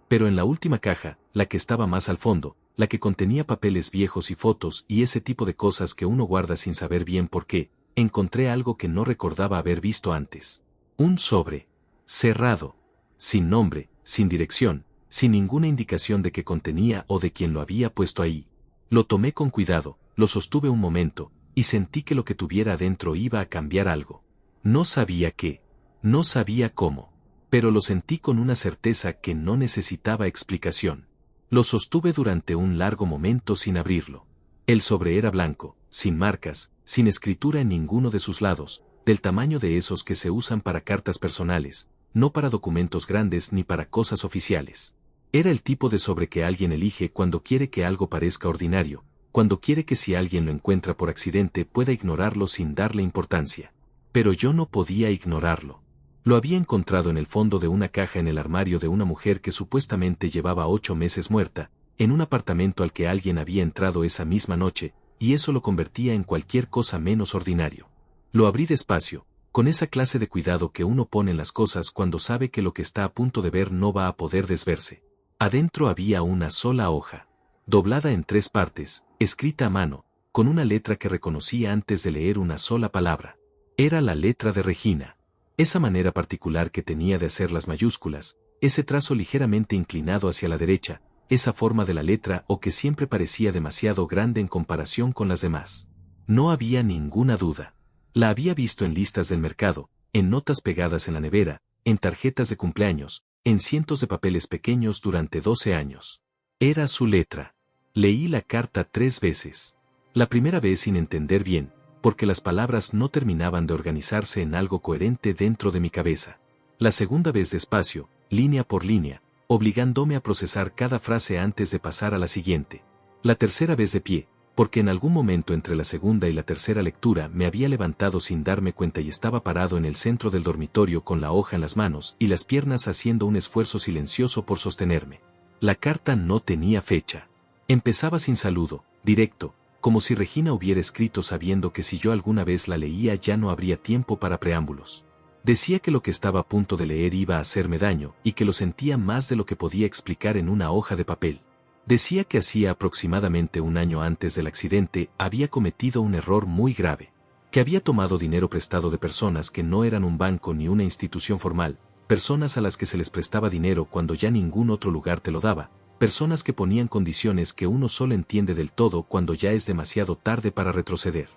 Pero en la última caja, la que estaba más al fondo, la que contenía papeles viejos y fotos y ese tipo de cosas que uno guarda sin saber bien por qué, encontré algo que no recordaba haber visto antes. Un sobre. Cerrado. Sin nombre, sin dirección, sin ninguna indicación de qué contenía o de quién lo había puesto ahí. Lo tomé con cuidado, lo sostuve un momento, y sentí que lo que tuviera adentro iba a cambiar algo. No sabía qué. No sabía cómo. Pero lo sentí con una certeza que no necesitaba explicación. Lo sostuve durante un largo momento sin abrirlo. El sobre era blanco, sin marcas, sin escritura en ninguno de sus lados, del tamaño de esos que se usan para cartas personales, no para documentos grandes ni para cosas oficiales. Era el tipo de sobre que alguien elige cuando quiere que algo parezca ordinario, cuando quiere que si alguien lo encuentra por accidente pueda ignorarlo sin darle importancia. Pero yo no podía ignorarlo. Lo había encontrado en el fondo de una caja en el armario de una mujer que supuestamente llevaba 8 meses muerta, en un apartamento al que alguien había entrado esa misma noche, y eso lo convertía en cualquier cosa menos ordinario. Lo abrí despacio, con esa clase de cuidado que uno pone en las cosas cuando sabe que lo que está a punto de ver no va a poder desverse. Adentro había una sola hoja, doblada en 3 partes, escrita a mano, con una letra que reconocí antes de leer una sola palabra. Era la letra de Regina. Esa manera particular que tenía de hacer las mayúsculas, ese trazo ligeramente inclinado hacia la derecha, esa forma de la letra o que siempre parecía demasiado grande en comparación con las demás. No había ninguna duda. La había visto en listas del mercado, en notas pegadas en la nevera, en tarjetas de cumpleaños, en cientos de papeles pequeños durante 12 años. Era su letra. Leí la carta 3 veces. La primera vez sin entender bien, porque las palabras no terminaban de organizarse en algo coherente dentro de mi cabeza. La segunda vez despacio, línea por línea, obligándome a procesar cada frase antes de pasar a la siguiente. La tercera vez de pie, porque en algún momento entre la segunda y la tercera lectura me había levantado sin darme cuenta y estaba parado en el centro del dormitorio con la hoja en las manos y las piernas haciendo un esfuerzo silencioso por sostenerme. La carta no tenía fecha. Empezaba sin saludo, directo, como si Regina hubiera escrito sabiendo que si yo alguna vez la leía ya no habría tiempo para preámbulos. Decía que lo que estaba a punto de leer iba a hacerme daño y que lo sentía más de lo que podía explicar en una hoja de papel. Decía que hacía aproximadamente 1 año antes del accidente había cometido un error muy grave, que había tomado dinero prestado de personas que no eran un banco ni una institución formal, personas a las que se les prestaba dinero cuando ya ningún otro lugar te lo daba, personas que ponían condiciones que uno solo entiende del todo cuando ya es demasiado tarde para retroceder.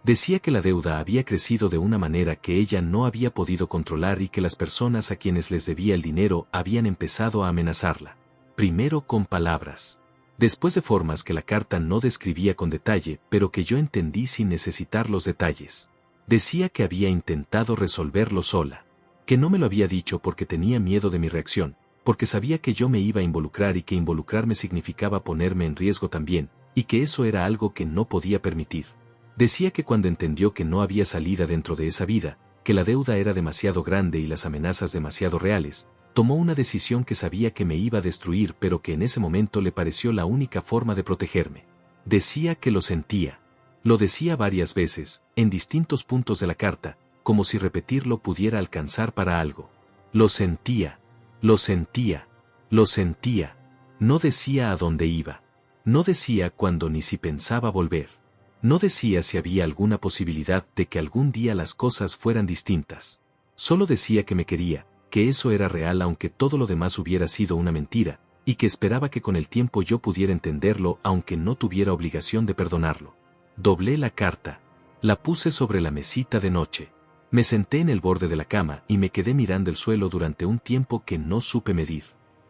Decía que la deuda había crecido de una manera que ella no había podido controlar y que las personas a quienes les debía el dinero habían empezado a amenazarla. Primero con palabras. Después de formas que la carta no describía con detalle, pero que yo entendí sin necesitar los detalles. Decía que había intentado resolverlo sola. Que no me lo había dicho porque tenía miedo de mi reacción, porque sabía que yo me iba a involucrar y que involucrarme significaba ponerme en riesgo también, y que eso era algo que no podía permitir. Decía que cuando entendió que no había salida dentro de esa vida, que la deuda era demasiado grande y las amenazas demasiado reales, tomó una decisión que sabía que me iba a destruir pero que en ese momento le pareció la única forma de protegerme. Decía que lo sentía. Lo decía varias veces, en distintos puntos de la carta, como si repetirlo pudiera alcanzar para algo. Lo sentía, lo sentía, lo sentía. No decía a dónde iba. No decía cuándo ni si pensaba volver. No decía si había alguna posibilidad de que algún día las cosas fueran distintas. Solo decía que me quería, que eso era real aunque todo lo demás hubiera sido una mentira, y que esperaba que con el tiempo yo pudiera entenderlo aunque no tuviera obligación de perdonarlo. Doblé la carta. La puse sobre la mesita de noche. Me senté en el borde de la cama y me quedé mirando el suelo durante un tiempo que no supe medir.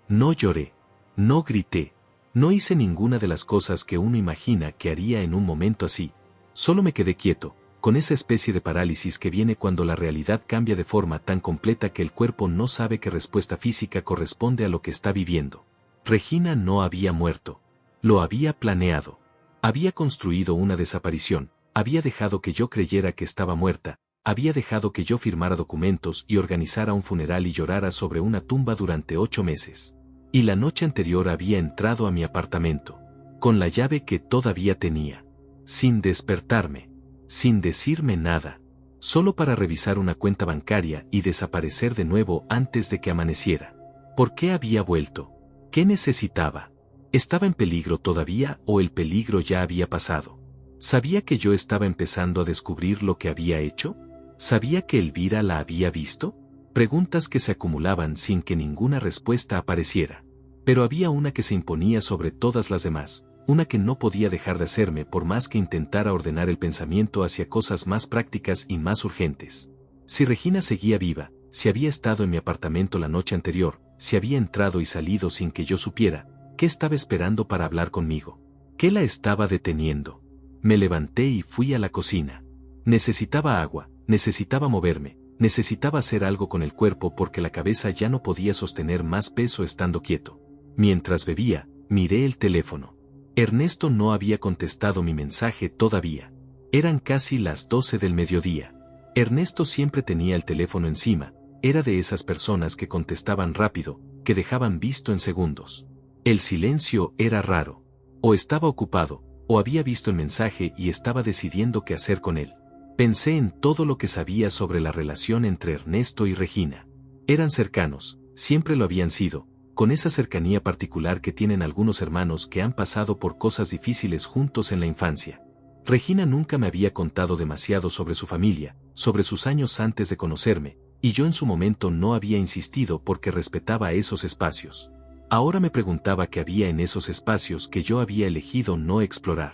No lloré. No grité. No hice ninguna de las cosas que uno imagina que haría en un momento así. Solo me quedé quieto, con esa especie de parálisis que viene cuando la realidad cambia de forma tan completa que el cuerpo no sabe qué respuesta física corresponde a lo que está viviendo. Regina no había muerto. Lo había planeado. Había construido una desaparición, había dejado que yo creyera que estaba muerta, había dejado que yo firmara documentos y organizara un funeral y llorara sobre una tumba durante 8 meses. Y la noche anterior había entrado a mi apartamento, con la llave que todavía tenía, sin despertarme, sin decirme nada, solo para revisar una cuenta bancaria y desaparecer de nuevo antes de que amaneciera. ¿Por qué había vuelto? ¿Qué necesitaba? ¿Estaba en peligro todavía o el peligro ya había pasado? ¿Sabía que yo estaba empezando a descubrir lo que había hecho? ¿Sabía que Elvira la había visto? Preguntas que se acumulaban sin que ninguna respuesta apareciera. Pero había una que se imponía sobre todas las demás, una que no podía dejar de hacerme por más que intentara ordenar el pensamiento hacia cosas más prácticas y más urgentes. Si Regina seguía viva, si había estado en mi apartamento la noche anterior, si había entrado y salido sin que yo supiera, ¿qué estaba esperando para hablar conmigo? ¿Qué la estaba deteniendo? Me levanté y fui a la cocina. Necesitaba agua, necesitaba moverme. Necesitaba hacer algo con el cuerpo porque la cabeza ya no podía sostener más peso estando quieto. Mientras bebía, miré el teléfono. Ernesto no había contestado mi mensaje todavía. Eran casi las 12 del mediodía. Ernesto siempre tenía el teléfono encima, era de esas personas que contestaban rápido, que dejaban visto en segundos. El silencio era raro. O estaba ocupado, o había visto el mensaje y estaba decidiendo qué hacer con él. Pensé en todo lo que sabía sobre la relación entre Ernesto y Regina. Eran cercanos, siempre lo habían sido, con esa cercanía particular que tienen algunos hermanos que han pasado por cosas difíciles juntos en la infancia. Regina nunca me había contado demasiado sobre su familia, sobre sus años antes de conocerme, y yo en su momento no había insistido porque respetaba esos espacios. Ahora me preguntaba qué había en esos espacios que yo había elegido no explorar.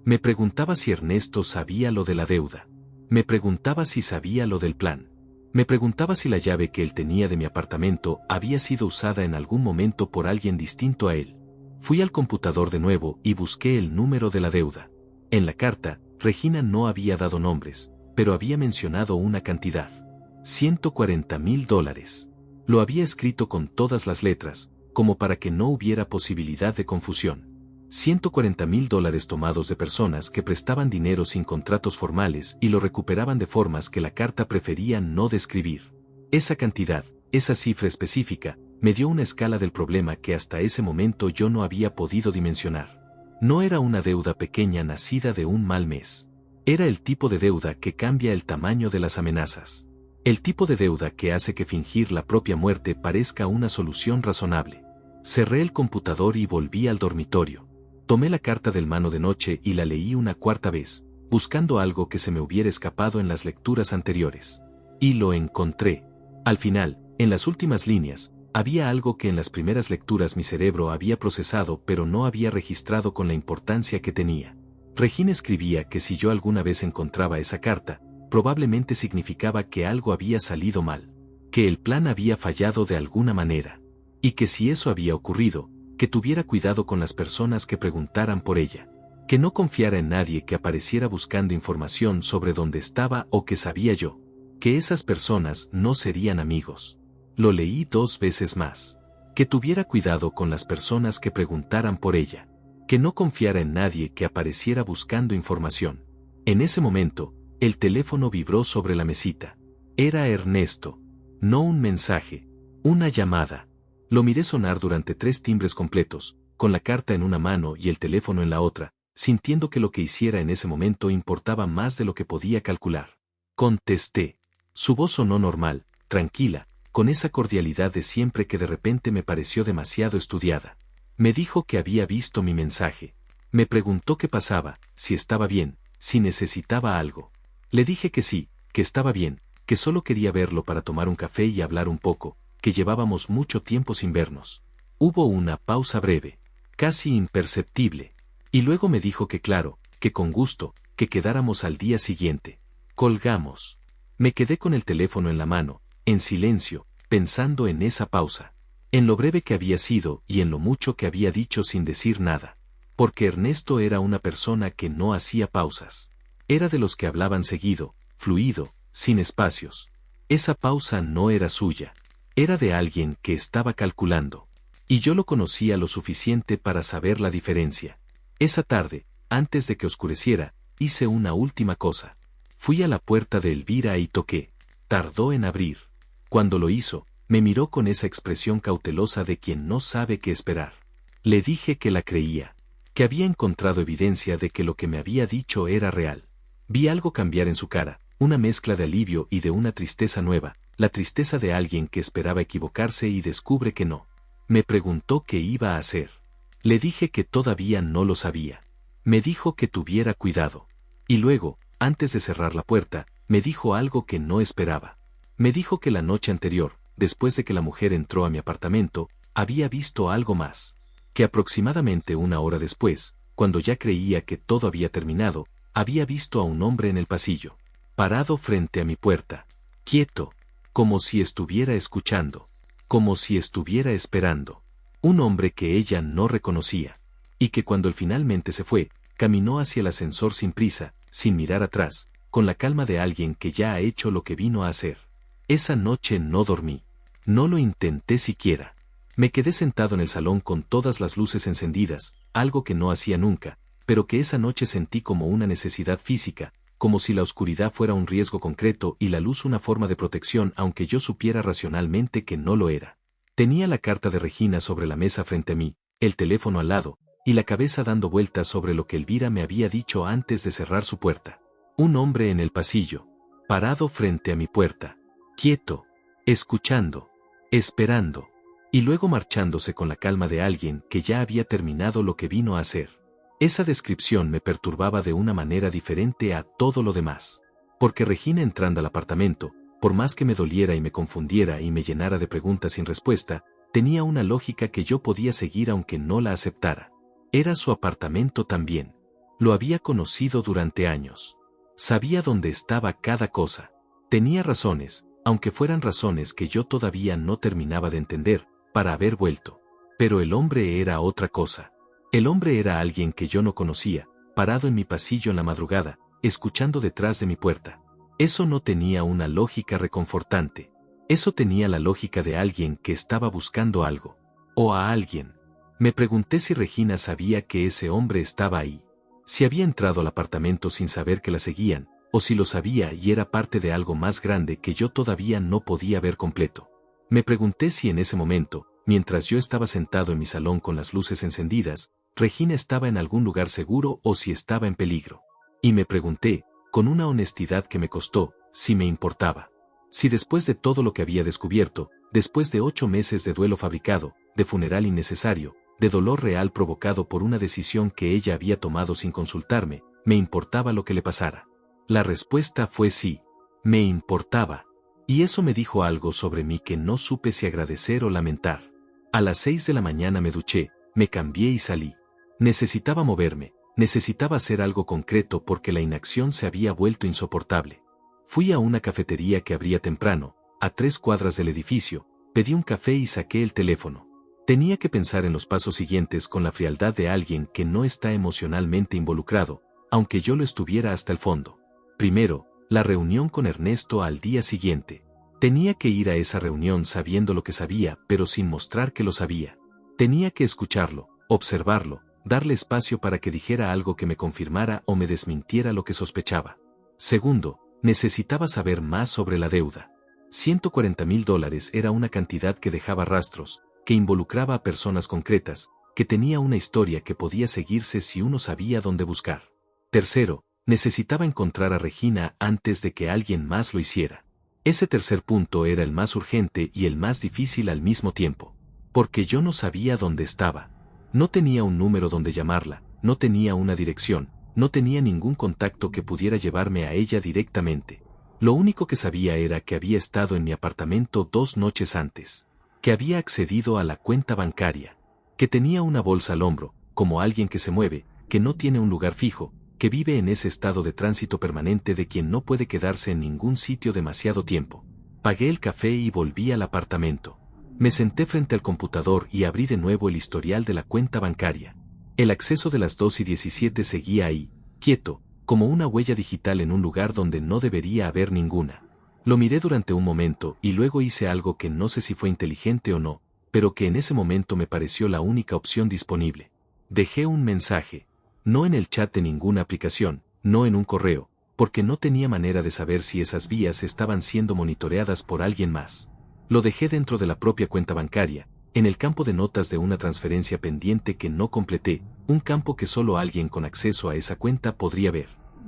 Me preguntaba si Ernesto sabía lo de la deuda. Me preguntaba si sabía lo del plan. Me preguntaba si la llave que él tenía de mi apartamento había sido usada en algún momento por alguien distinto a él. Fui al computador de nuevo y busqué el número de la deuda. En la carta, Regina no había dado nombres, pero había mencionado una cantidad. $140,000. Lo había escrito con todas las letras, como para que no hubiera posibilidad de confusión. $140,000 tomados de personas que prestaban dinero sin contratos formales y lo recuperaban de formas que la carta prefería no describir. Esa cantidad, esa cifra específica, me dio una escala del problema que hasta ese momento yo no había podido dimensionar. No era una deuda pequeña nacida de un mal mes. Era el tipo de deuda que cambia el tamaño de las amenazas. El tipo de deuda que hace que fingir la propia muerte parezca una solución razonable. Cerré el computador y volví al dormitorio. Tomé la carta del mano de noche y la leí una cuarta vez, buscando algo que se me hubiera escapado en las lecturas anteriores. Y lo encontré. Al final, en las últimas líneas, había algo que en las primeras lecturas mi cerebro había procesado pero no había registrado con la importancia que tenía. Regina escribía que si yo alguna vez encontraba esa carta, probablemente significaba que algo había salido mal, que el plan había fallado de alguna manera, y que si eso había ocurrido, que tuviera cuidado con las personas que preguntaran por ella, que no confiara en nadie que apareciera buscando información sobre dónde estaba o que sabía yo, que esas personas no serían amigos. Lo leí 2 veces más. Que tuviera cuidado con las personas que preguntaran por ella, que no confiara en nadie que apareciera buscando información. En ese momento, el teléfono vibró sobre la mesita. Era Ernesto. No un mensaje, una llamada. Lo miré sonar durante 3 timbres completos, con la carta en una mano y el teléfono en la otra, sintiendo que lo que hiciera en ese momento importaba más de lo que podía calcular. Contesté. Su voz sonó normal, tranquila, con esa cordialidad de siempre que de repente me pareció demasiado estudiada. Me dijo que había visto mi mensaje. Me preguntó qué pasaba, si estaba bien, si necesitaba algo. Le dije que sí, que estaba bien, que solo quería verlo para tomar un café y hablar un poco, que llevábamos mucho tiempo sin vernos. Hubo una pausa breve, casi imperceptible, y luego me dijo que claro, que con gusto, que quedáramos al día siguiente. Colgamos. Me quedé con el teléfono en la mano, en silencio, pensando en esa pausa, en lo breve que había sido y en lo mucho que había dicho sin decir nada. Porque Ernesto era una persona que no hacía pausas. Era de los que hablaban seguido, fluido, sin espacios. Esa pausa no era suya. Era de alguien que estaba calculando. Y yo lo conocía lo suficiente para saber la diferencia. Esa tarde, antes de que oscureciera, hice una última cosa. Fui a la puerta de Elvira y toqué. Tardó en abrir. Cuando lo hizo, me miró con esa expresión cautelosa de quien no sabe qué esperar. Le dije que la creía, que había encontrado evidencia de que lo que me había dicho era real. Vi algo cambiar en su cara, una mezcla de alivio y de una tristeza nueva, la tristeza de alguien que esperaba equivocarse y descubre que no. Me preguntó qué iba a hacer. Le dije que todavía no lo sabía. Me dijo que tuviera cuidado. Y luego, antes de cerrar la puerta, me dijo algo que no esperaba. Me dijo que la noche anterior, después de que la mujer entró a mi apartamento, había visto algo más. Que aproximadamente 1 hora después, cuando ya creía que todo había terminado, había visto a un hombre en el pasillo, parado frente a mi puerta, quieto, como si estuviera escuchando, como si estuviera esperando. Un hombre que ella no reconocía, y que cuando él finalmente se fue, caminó hacia el ascensor sin prisa, sin mirar atrás, con la calma de alguien que ya ha hecho lo que vino a hacer. Esa noche no dormí. No lo intenté siquiera. Me quedé sentado en el salón con todas las luces encendidas, algo que no hacía nunca, pero que esa noche sentí como una necesidad física, como si la oscuridad fuera un riesgo concreto y la luz una forma de protección aunque yo supiera racionalmente que no lo era. Tenía la carta de Regina sobre la mesa frente a mí, el teléfono al lado, y la cabeza dando vueltas sobre lo que Elvira me había dicho antes de cerrar su puerta. Un hombre en el pasillo, parado frente a mi puerta, quieto, escuchando, esperando, y luego marchándose con la calma de alguien que ya había terminado lo que vino a hacer. Esa descripción me perturbaba de una manera diferente a todo lo demás. Porque Regina entrando al apartamento, por más que me doliera y me confundiera y me llenara de preguntas sin respuesta, tenía una lógica que yo podía seguir aunque no la aceptara. Era su apartamento también. Lo había conocido durante años. Sabía dónde estaba cada cosa. Tenía razones, aunque fueran razones que yo todavía no terminaba de entender, para haber vuelto. Pero el hombre era otra cosa. El hombre era alguien que yo no conocía, parado en mi pasillo en la madrugada, escuchando detrás de mi puerta. Eso no tenía una lógica reconfortante. Eso tenía la lógica de alguien que estaba buscando algo. O a alguien. Me pregunté si Regina sabía que ese hombre estaba ahí. Si había entrado al apartamento sin saber que la seguían, o si lo sabía y era parte de algo más grande que yo todavía no podía ver completo. Me pregunté si en ese momento, mientras yo estaba sentado en mi salón con las luces encendidas, Regina estaba en algún lugar seguro o si estaba en peligro. Y me pregunté, con una honestidad que me costó, si me importaba. Si después de todo lo que había descubierto, después de 8 meses de duelo fabricado, de funeral innecesario, de dolor real provocado por una decisión que ella había tomado sin consultarme, me importaba lo que le pasara. La respuesta fue sí, me importaba. Y eso me dijo algo sobre mí que no supe si agradecer o lamentar. A las 6 de la mañana me duché, me cambié y salí. Necesitaba moverme, Necesitaba hacer algo concreto porque la inacción se había vuelto insoportable. Fui a una cafetería que abría temprano, a 3 cuadras del edificio, pedí un café y saqué el teléfono. Tenía que pensar en los pasos siguientes con la frialdad de alguien que no está emocionalmente involucrado, aunque yo lo estuviera hasta el fondo. Primero, la reunión con Ernesto al día siguiente. Tenía que ir a esa reunión sabiendo lo que sabía, pero sin mostrar que lo sabía. Tenía que escucharlo, observarlo, darle espacio para que dijera algo que me confirmara o me desmintiera lo que sospechaba. Segundo, necesitaba saber más sobre la deuda. $140,000 era una cantidad que dejaba rastros, que involucraba a personas concretas, que tenía una historia que podía seguirse si uno sabía dónde buscar. Tercero, necesitaba encontrar a Regina antes de que alguien más lo hiciera. Ese tercer punto era el más urgente y el más difícil al mismo tiempo. Porque yo no sabía dónde estaba. No tenía un número donde llamarla, no tenía una dirección, no tenía ningún contacto que pudiera llevarme a ella directamente. Lo único que sabía era que había estado en mi apartamento 2 noches antes. Que había accedido a la cuenta bancaria. Que tenía una bolsa al hombro, como alguien que se mueve, que no tiene un lugar fijo, que vive en ese estado de tránsito permanente de quien no puede quedarse en ningún sitio demasiado tiempo. Pagué el café y volví al apartamento. Me senté frente al computador y abrí de nuevo el historial de la cuenta bancaria. El acceso de las 2:17 seguía ahí, quieto, como una huella digital en un lugar donde no debería haber ninguna. Lo miré durante un momento y luego hice algo que no sé si fue inteligente o no, pero que en ese momento me pareció la única opción disponible. Dejé un mensaje. No en el chat de ninguna aplicación, no en un correo, porque no tenía manera de saber si esas vías estaban siendo monitoreadas por alguien más. Lo dejé dentro de la propia cuenta bancaria, en el campo de notas de una transferencia pendiente que no completé, un campo que solo alguien con acceso a esa cuenta podría ver.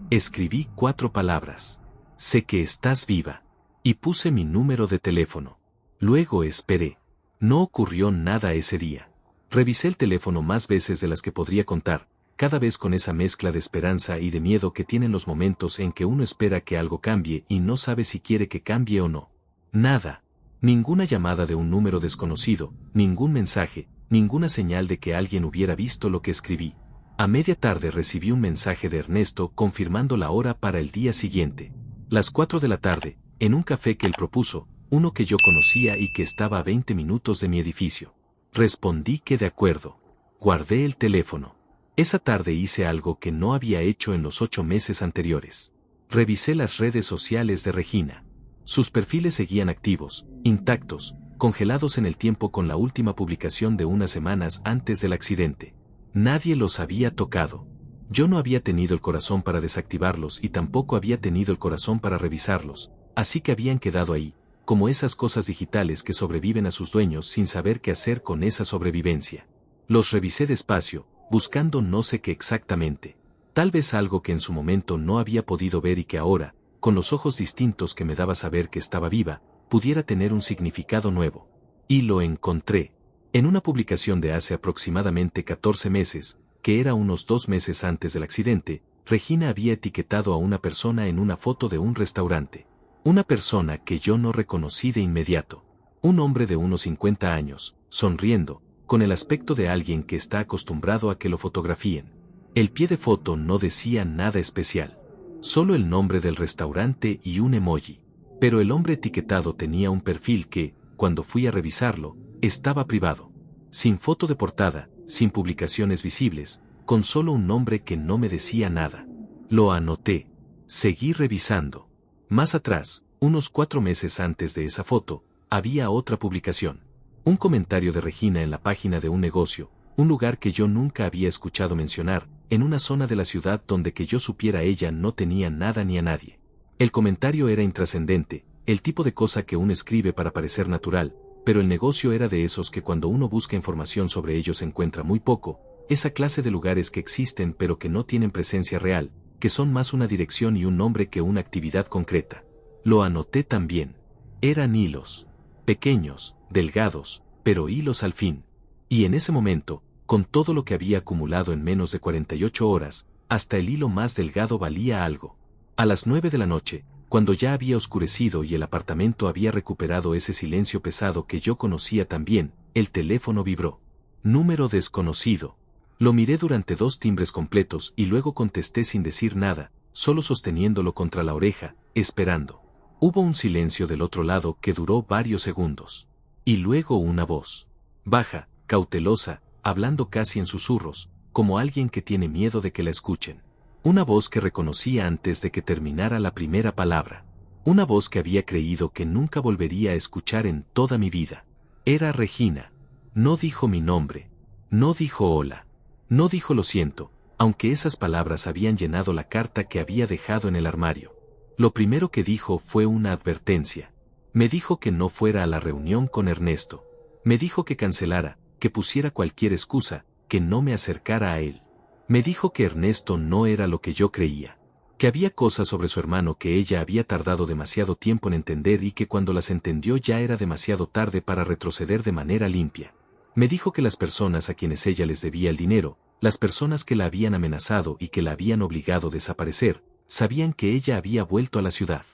Escribí 4 palabras. Sé que estás viva. Y puse mi número de teléfono. Luego esperé. No ocurrió nada ese día. Revisé el teléfono más veces de las que podría contar, cada vez con esa mezcla de esperanza y de miedo que tienen los momentos en que uno espera que algo cambie y no sabe si quiere que cambie o no. Nada. Ninguna llamada de un número desconocido, ningún mensaje, ninguna señal de que alguien hubiera visto lo que escribí. A media tarde recibí un mensaje de Ernesto confirmando la hora para el día siguiente. Las 4 de la tarde, en un café que él propuso, uno que yo conocía y que estaba a 20 minutos de mi edificio. Respondí que de acuerdo. Guardé el teléfono. Esa tarde hice algo que no había hecho en los 8 meses anteriores. Revisé las redes sociales de Regina. Sus perfiles seguían activos, intactos, congelados en el tiempo con la última publicación de unas semanas antes del accidente. Nadie los había tocado. Yo no había tenido el corazón para desactivarlos y tampoco había tenido el corazón para revisarlos, así que habían quedado ahí, como esas cosas digitales que sobreviven a sus dueños sin saber qué hacer con esa sobrevivencia. Los revisé despacio, buscando no sé qué exactamente. Tal vez algo que en su momento no había podido ver y que ahora, con los ojos distintos que me daba saber que estaba viva, pudiera tener un significado nuevo. Y lo encontré. En una publicación de hace aproximadamente 14 meses, que era unos 2 meses antes del accidente, Regina había etiquetado a una persona en una foto de un restaurante. Una persona que yo no reconocí de inmediato. Un hombre de unos 50 años, sonriendo, con el aspecto de alguien que está acostumbrado a que lo fotografíen. El pie de foto no decía nada especial. Solo el nombre del restaurante y un emoji. Pero el hombre etiquetado tenía un perfil que, cuando fui a revisarlo, estaba privado. Sin foto de portada, sin publicaciones visibles, con solo un nombre que no me decía nada. Lo anoté. Seguí revisando. Más atrás, unos 4 meses antes de esa foto, había otra publicación. Un comentario de Regina en la página de un negocio, un lugar que yo nunca había escuchado mencionar, en una zona de la ciudad donde que yo supiera ella no tenía nada ni a nadie. El comentario era intrascendente, el tipo de cosa que uno escribe para parecer natural, pero el negocio era de esos que cuando uno busca información sobre ellos encuentra muy poco, esa clase de lugares que existen pero que no tienen presencia real, que son más una dirección y un nombre que una actividad concreta. Lo anoté también. Eran hilos. Pequeños, delgados, pero hilos al fin. Y en ese momento, con todo lo que había acumulado en menos de 48 horas, hasta el hilo más delgado valía algo. A las 9 de la noche, cuando ya había oscurecido y el apartamento había recuperado ese silencio pesado que yo conocía tan bien, el teléfono vibró. Número desconocido. Lo miré durante 2 timbres completos y luego contesté sin decir nada, solo sosteniéndolo contra la oreja, esperando. Hubo un silencio del otro lado que duró varios segundos. Y luego una voz. Baja, cautelosa, hablando casi en susurros, como alguien que tiene miedo de que la escuchen. Una voz que reconocía antes de que terminara la primera palabra. Una voz que había creído que nunca volvería a escuchar en toda mi vida. Era Regina. No dijo mi nombre. No dijo hola. No dijo lo siento, aunque esas palabras habían llenado la carta que había dejado en el armario. Lo primero que dijo fue una advertencia. Me dijo que no fuera a la reunión con Ernesto. Me dijo que cancelara, que pusiera cualquier excusa, que no me acercara a él. Me dijo que Ernesto no era lo que yo creía. Que había cosas sobre su hermano que ella había tardado demasiado tiempo en entender y que cuando las entendió ya era demasiado tarde para retroceder de manera limpia. Me dijo que las personas a quienes ella les debía el dinero, las personas que la habían amenazado y que la habían obligado a desaparecer, sabían que ella había vuelto a la ciudad.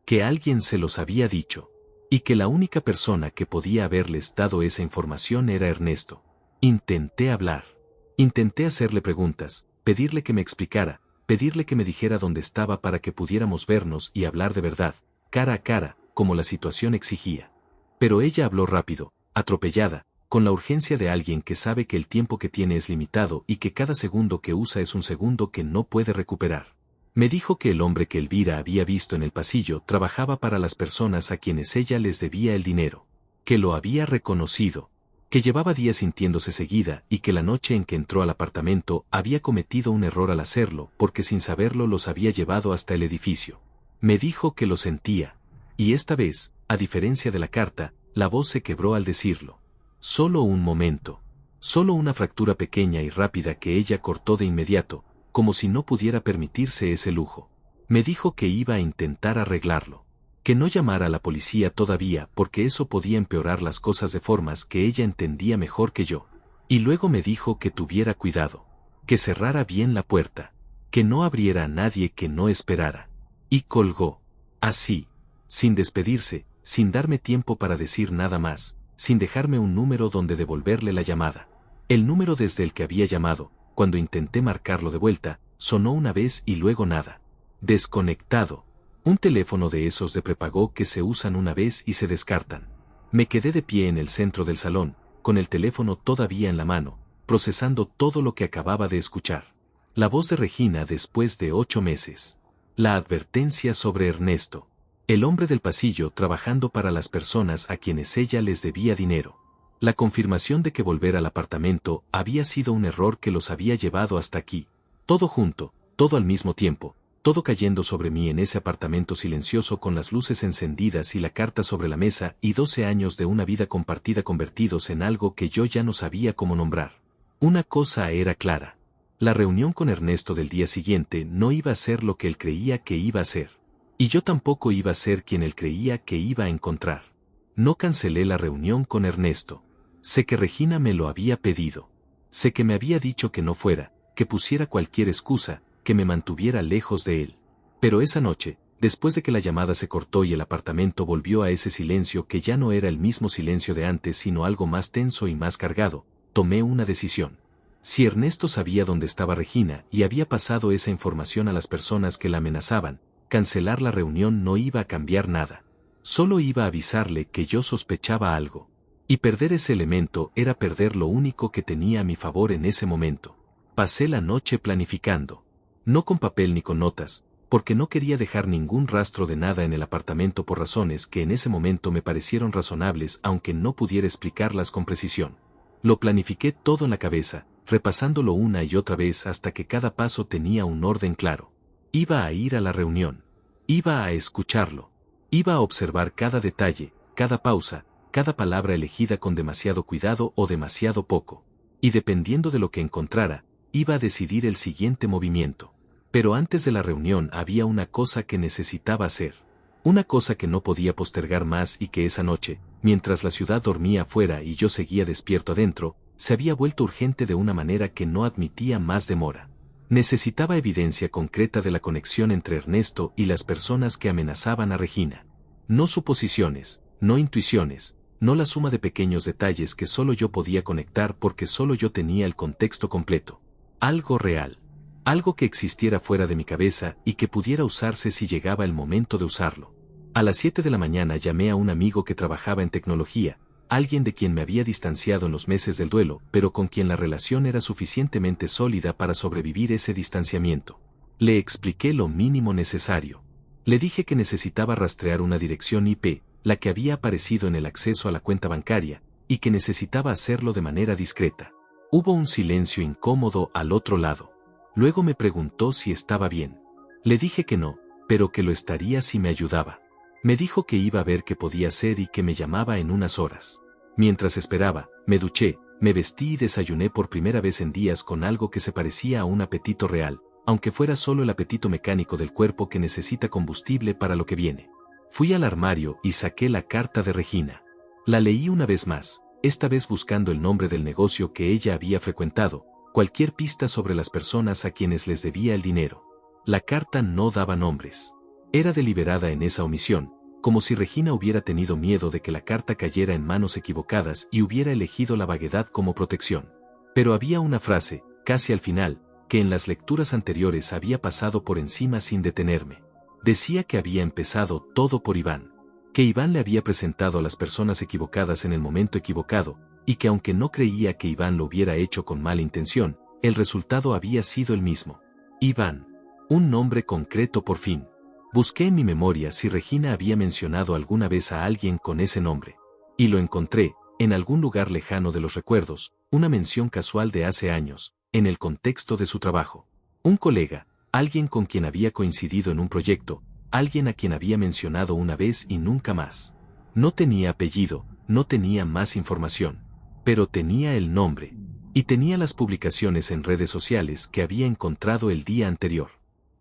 Que alguien se los había dicho. Y que la única persona que podía haberles dado esa información era Ernesto. Intenté hablar. Intenté hacerle preguntas, pedirle que me explicara, pedirle que me dijera dónde estaba para que pudiéramos vernos y hablar de verdad, cara a cara, como la situación exigía. Pero ella habló rápido, atropellada, con la urgencia de alguien que sabe que el tiempo que tiene es limitado y que cada segundo que usa es un segundo que no puede recuperar. Me dijo que el hombre que Elvira había visto en el pasillo trabajaba para las personas a quienes ella les debía el dinero. Que lo había reconocido. Que llevaba días sintiéndose seguida y que la noche en que entró al apartamento había cometido un error al hacerlo porque sin saberlo los había llevado hasta el edificio. Me dijo que lo sentía. Y esta vez, a diferencia de la carta, la voz se quebró al decirlo. Solo un momento. Solo una fractura pequeña y rápida que ella cortó de inmediato, como si no pudiera permitirse ese lujo. Me dijo que iba a intentar arreglarlo. Que no llamara a la policía todavía porque eso podía empeorar las cosas de formas que ella entendía mejor que yo. Y luego me dijo que tuviera cuidado. Que cerrara bien la puerta. Que no abriera a nadie que no esperara. Y colgó. Así. Sin despedirse, sin darme tiempo para decir nada más, sin dejarme un número donde devolverle la llamada. El número desde el que había llamado, cuando intenté marcarlo de vuelta, sonó una vez y luego nada. Desconectado. Un teléfono de esos de prepago que se usan una vez y se descartan. Me quedé de pie en el centro del salón, con el teléfono todavía en la mano, procesando todo lo que acababa de escuchar. La voz de Regina después de 8 meses. La advertencia sobre Ernesto. El hombre del pasillo trabajando para las personas a quienes ella les debía dinero. La confirmación de que volver al apartamento había sido un error que los había llevado hasta aquí. Todo junto, todo al mismo tiempo, todo cayendo sobre mí en ese apartamento silencioso con las luces encendidas y la carta sobre la mesa y 12 años de una vida compartida convertidos en algo que yo ya no sabía cómo nombrar. Una cosa era clara. La reunión con Ernesto del día siguiente no iba a ser lo que él creía que iba a ser. Y yo tampoco iba a ser quien él creía que iba a encontrar. No cancelé la reunión con Ernesto. Sé que Regina me lo había pedido. Sé que me había dicho que no fuera, que pusiera cualquier excusa, que me mantuviera lejos de él. Pero esa noche, después de que la llamada se cortó y el apartamento volvió a ese silencio que ya no era el mismo silencio de antes sino algo más tenso y más cargado, tomé una decisión. Si Ernesto sabía dónde estaba Regina y había pasado esa información a las personas que la amenazaban, cancelar la reunión no iba a cambiar nada. Solo iba a avisarle que yo sospechaba algo. Y perder ese elemento era perder lo único que tenía a mi favor en ese momento. Pasé la noche planificando. No con papel ni con notas, porque no quería dejar ningún rastro de nada en el apartamento por razones que en ese momento me parecieron razonables aunque no pudiera explicarlas con precisión. Lo planifiqué todo en la cabeza, repasándolo una y otra vez hasta que cada paso tenía un orden claro. Iba a ir a la reunión. Iba a escucharlo. Iba a observar cada detalle, cada pausa, cada palabra elegida con demasiado cuidado o demasiado poco. Y dependiendo de lo que encontrara, iba a decidir el siguiente movimiento. Pero antes de la reunión había una cosa que necesitaba hacer. Una cosa que no podía postergar más y que esa noche, mientras la ciudad dormía afuera y yo seguía despierto adentro, se había vuelto urgente de una manera que no admitía más demora. Necesitaba evidencia concreta de la conexión entre Ernesto y las personas que amenazaban a Regina. No suposiciones, no intuiciones, no la suma de pequeños detalles que solo yo podía conectar porque solo yo tenía el contexto completo. Algo real. Algo que existiera fuera de mi cabeza y que pudiera usarse si llegaba el momento de usarlo. A las 7 de la mañana llamé a un amigo que trabajaba en tecnología, alguien de quien me había distanciado en los meses del duelo, pero con quien la relación era suficientemente sólida para sobrevivir ese distanciamiento. Le expliqué lo mínimo necesario. Le dije que necesitaba rastrear una dirección IP, la que había aparecido en el acceso a la cuenta bancaria, y que necesitaba hacerlo de manera discreta. Hubo un silencio incómodo al otro lado. Luego me preguntó si estaba bien. Le dije que no, pero que lo estaría si me ayudaba. Me dijo que iba a ver qué podía hacer y que me llamaba en unas horas. Mientras esperaba, me duché, me vestí y desayuné por primera vez en días con algo que se parecía a un apetito real, aunque fuera solo el apetito mecánico del cuerpo que necesita combustible para lo que viene. Fui al armario y saqué la carta de Regina. La leí una vez más, esta vez buscando el nombre del negocio que ella había frecuentado, cualquier pista sobre las personas a quienes les debía el dinero. La carta no daba nombres. Era deliberada en esa omisión, como si Regina hubiera tenido miedo de que la carta cayera en manos equivocadas y hubiera elegido la vaguedad como protección. Pero había una frase, casi al final, que en las lecturas anteriores había pasado por encima sin detenerme. Decía que había empezado todo por Iván. Que Iván le había presentado a las personas equivocadas en el momento equivocado, y que aunque no creía que Iván lo hubiera hecho con mala intención, el resultado había sido el mismo. Iván. Un nombre concreto por fin. Busqué en mi memoria si Regina había mencionado alguna vez a alguien con ese nombre. Y lo encontré, en algún lugar lejano de los recuerdos, una mención casual de hace años, en el contexto de su trabajo. Un colega, alguien con quien había coincidido en un proyecto, alguien a quien había mencionado una vez y nunca más. No tenía apellido, no tenía más información. Pero tenía el nombre. Y tenía las publicaciones en redes sociales que había encontrado el día anterior.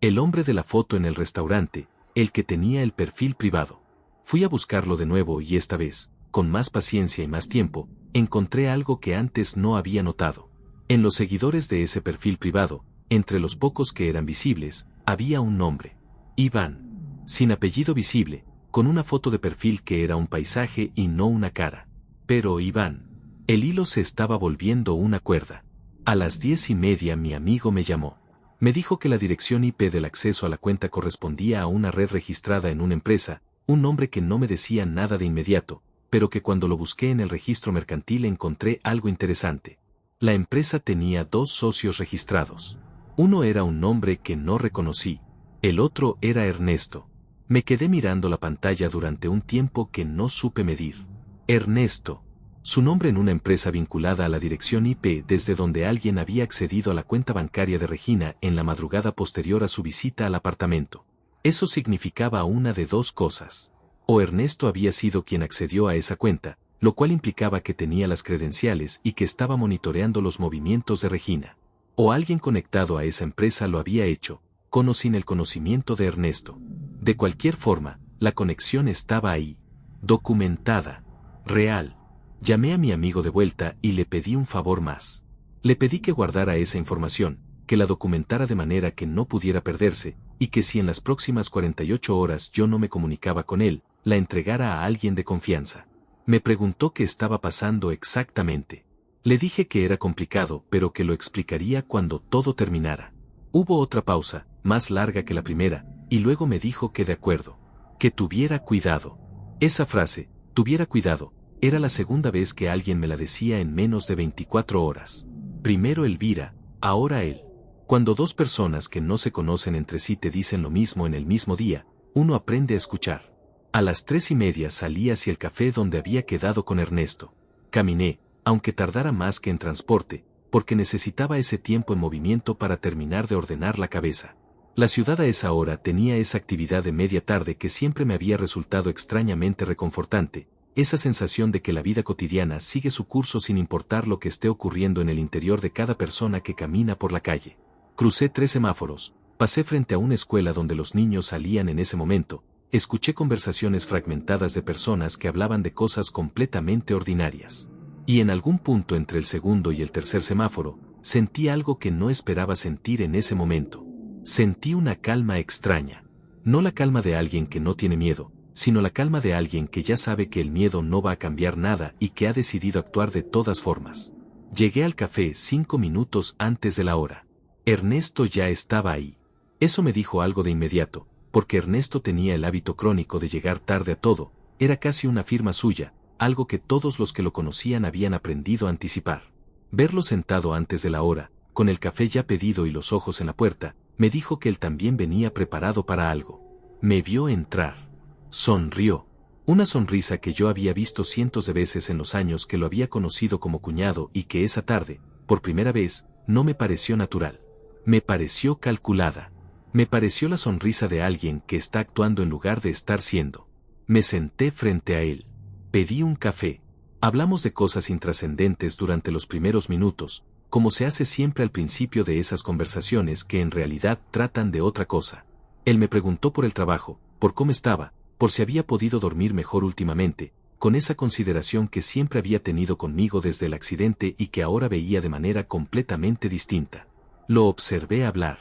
El hombre de la foto en el restaurante, el que tenía el perfil privado. Fui a buscarlo de nuevo y esta vez, con más paciencia y más tiempo, encontré algo que antes no había notado. En los seguidores de ese perfil privado, entre los pocos que eran visibles, había un nombre. Iván. Sin apellido visible, con una foto de perfil que era un paisaje y no una cara. Pero Iván. El hilo se estaba volviendo una cuerda. A las 10:30 mi amigo me llamó. Me dijo que la dirección IP del acceso a la cuenta correspondía a una red registrada en una empresa, un nombre que no me decía nada de inmediato, pero que cuando lo busqué en el registro mercantil encontré algo interesante. La empresa tenía 2 socios registrados. Uno era un nombre que no reconocí, el otro era Ernesto. Me quedé mirando la pantalla durante un tiempo que no supe medir. Ernesto. Su nombre en una empresa vinculada a la dirección IP desde donde alguien había accedido a la cuenta bancaria de Regina en la madrugada posterior a su visita al apartamento. Eso significaba una de dos cosas. O Ernesto había sido quien accedió a esa cuenta, lo cual implicaba que tenía las credenciales y que estaba monitoreando los movimientos de Regina. O alguien conectado a esa empresa lo había hecho, con o sin el conocimiento de Ernesto. De cualquier forma, la conexión estaba ahí. Documentada. Real. Llamé a mi amigo de vuelta y le pedí un favor más. Le pedí que guardara esa información, que la documentara de manera que no pudiera perderse, y que si en las próximas 48 horas yo no me comunicaba con él, la entregara a alguien de confianza. Me preguntó qué estaba pasando exactamente. Le dije que era complicado, pero que lo explicaría cuando todo terminara. Hubo otra pausa, más larga que la primera, y luego me dijo que de acuerdo. Que tuviera cuidado. Esa frase, tuviera cuidado, era la segunda vez que alguien me la decía en menos de 24 horas. Primero Elvira, ahora él. Cuando dos personas que no se conocen entre sí te dicen lo mismo en el mismo día, uno aprende a escuchar. A las 3:30 salí hacia el café donde había quedado con Ernesto. Caminé, aunque tardara más que en transporte, porque necesitaba ese tiempo en movimiento para terminar de ordenar la cabeza. La ciudad a esa hora tenía esa actividad de media tarde que siempre me había resultado extrañamente reconfortante, esa sensación de que la vida cotidiana sigue su curso sin importar lo que esté ocurriendo en el interior de cada persona que camina por la calle. Crucé 3 semáforos, pasé frente a una escuela donde los niños salían en ese momento, escuché conversaciones fragmentadas de personas que hablaban de cosas completamente ordinarias. Y en algún punto entre el segundo y el tercer semáforo, sentí algo que no esperaba sentir en ese momento. Sentí una calma extraña. No la calma de alguien que no tiene miedo, sino la calma de alguien que ya sabe que el miedo no va a cambiar nada y que ha decidido actuar de todas formas. Llegué al café 5 minutos antes de la hora. Ernesto ya estaba ahí. Eso me dijo algo de inmediato, porque Ernesto tenía el hábito crónico de llegar tarde a todo, era casi una firma suya, algo que todos los que lo conocían habían aprendido a anticipar. Verlo sentado antes de la hora, con el café ya pedido y los ojos en la puerta, me dijo que él también venía preparado para algo. Me vio entrar. Sonrió. Una sonrisa que yo había visto cientos de veces en los años que lo había conocido como cuñado y que esa tarde, por primera vez, no me pareció natural. Me pareció calculada. Me pareció la sonrisa de alguien que está actuando en lugar de estar siendo. Me senté frente a él. Pedí un café. Hablamos de cosas intrascendentes durante los primeros minutos, como se hace siempre al principio de esas conversaciones que en realidad tratan de otra cosa. Él me preguntó por el trabajo, por cómo estaba, por si había podido dormir mejor últimamente, con esa consideración que siempre había tenido conmigo desde el accidente y que ahora veía de manera completamente distinta. Lo observé hablar.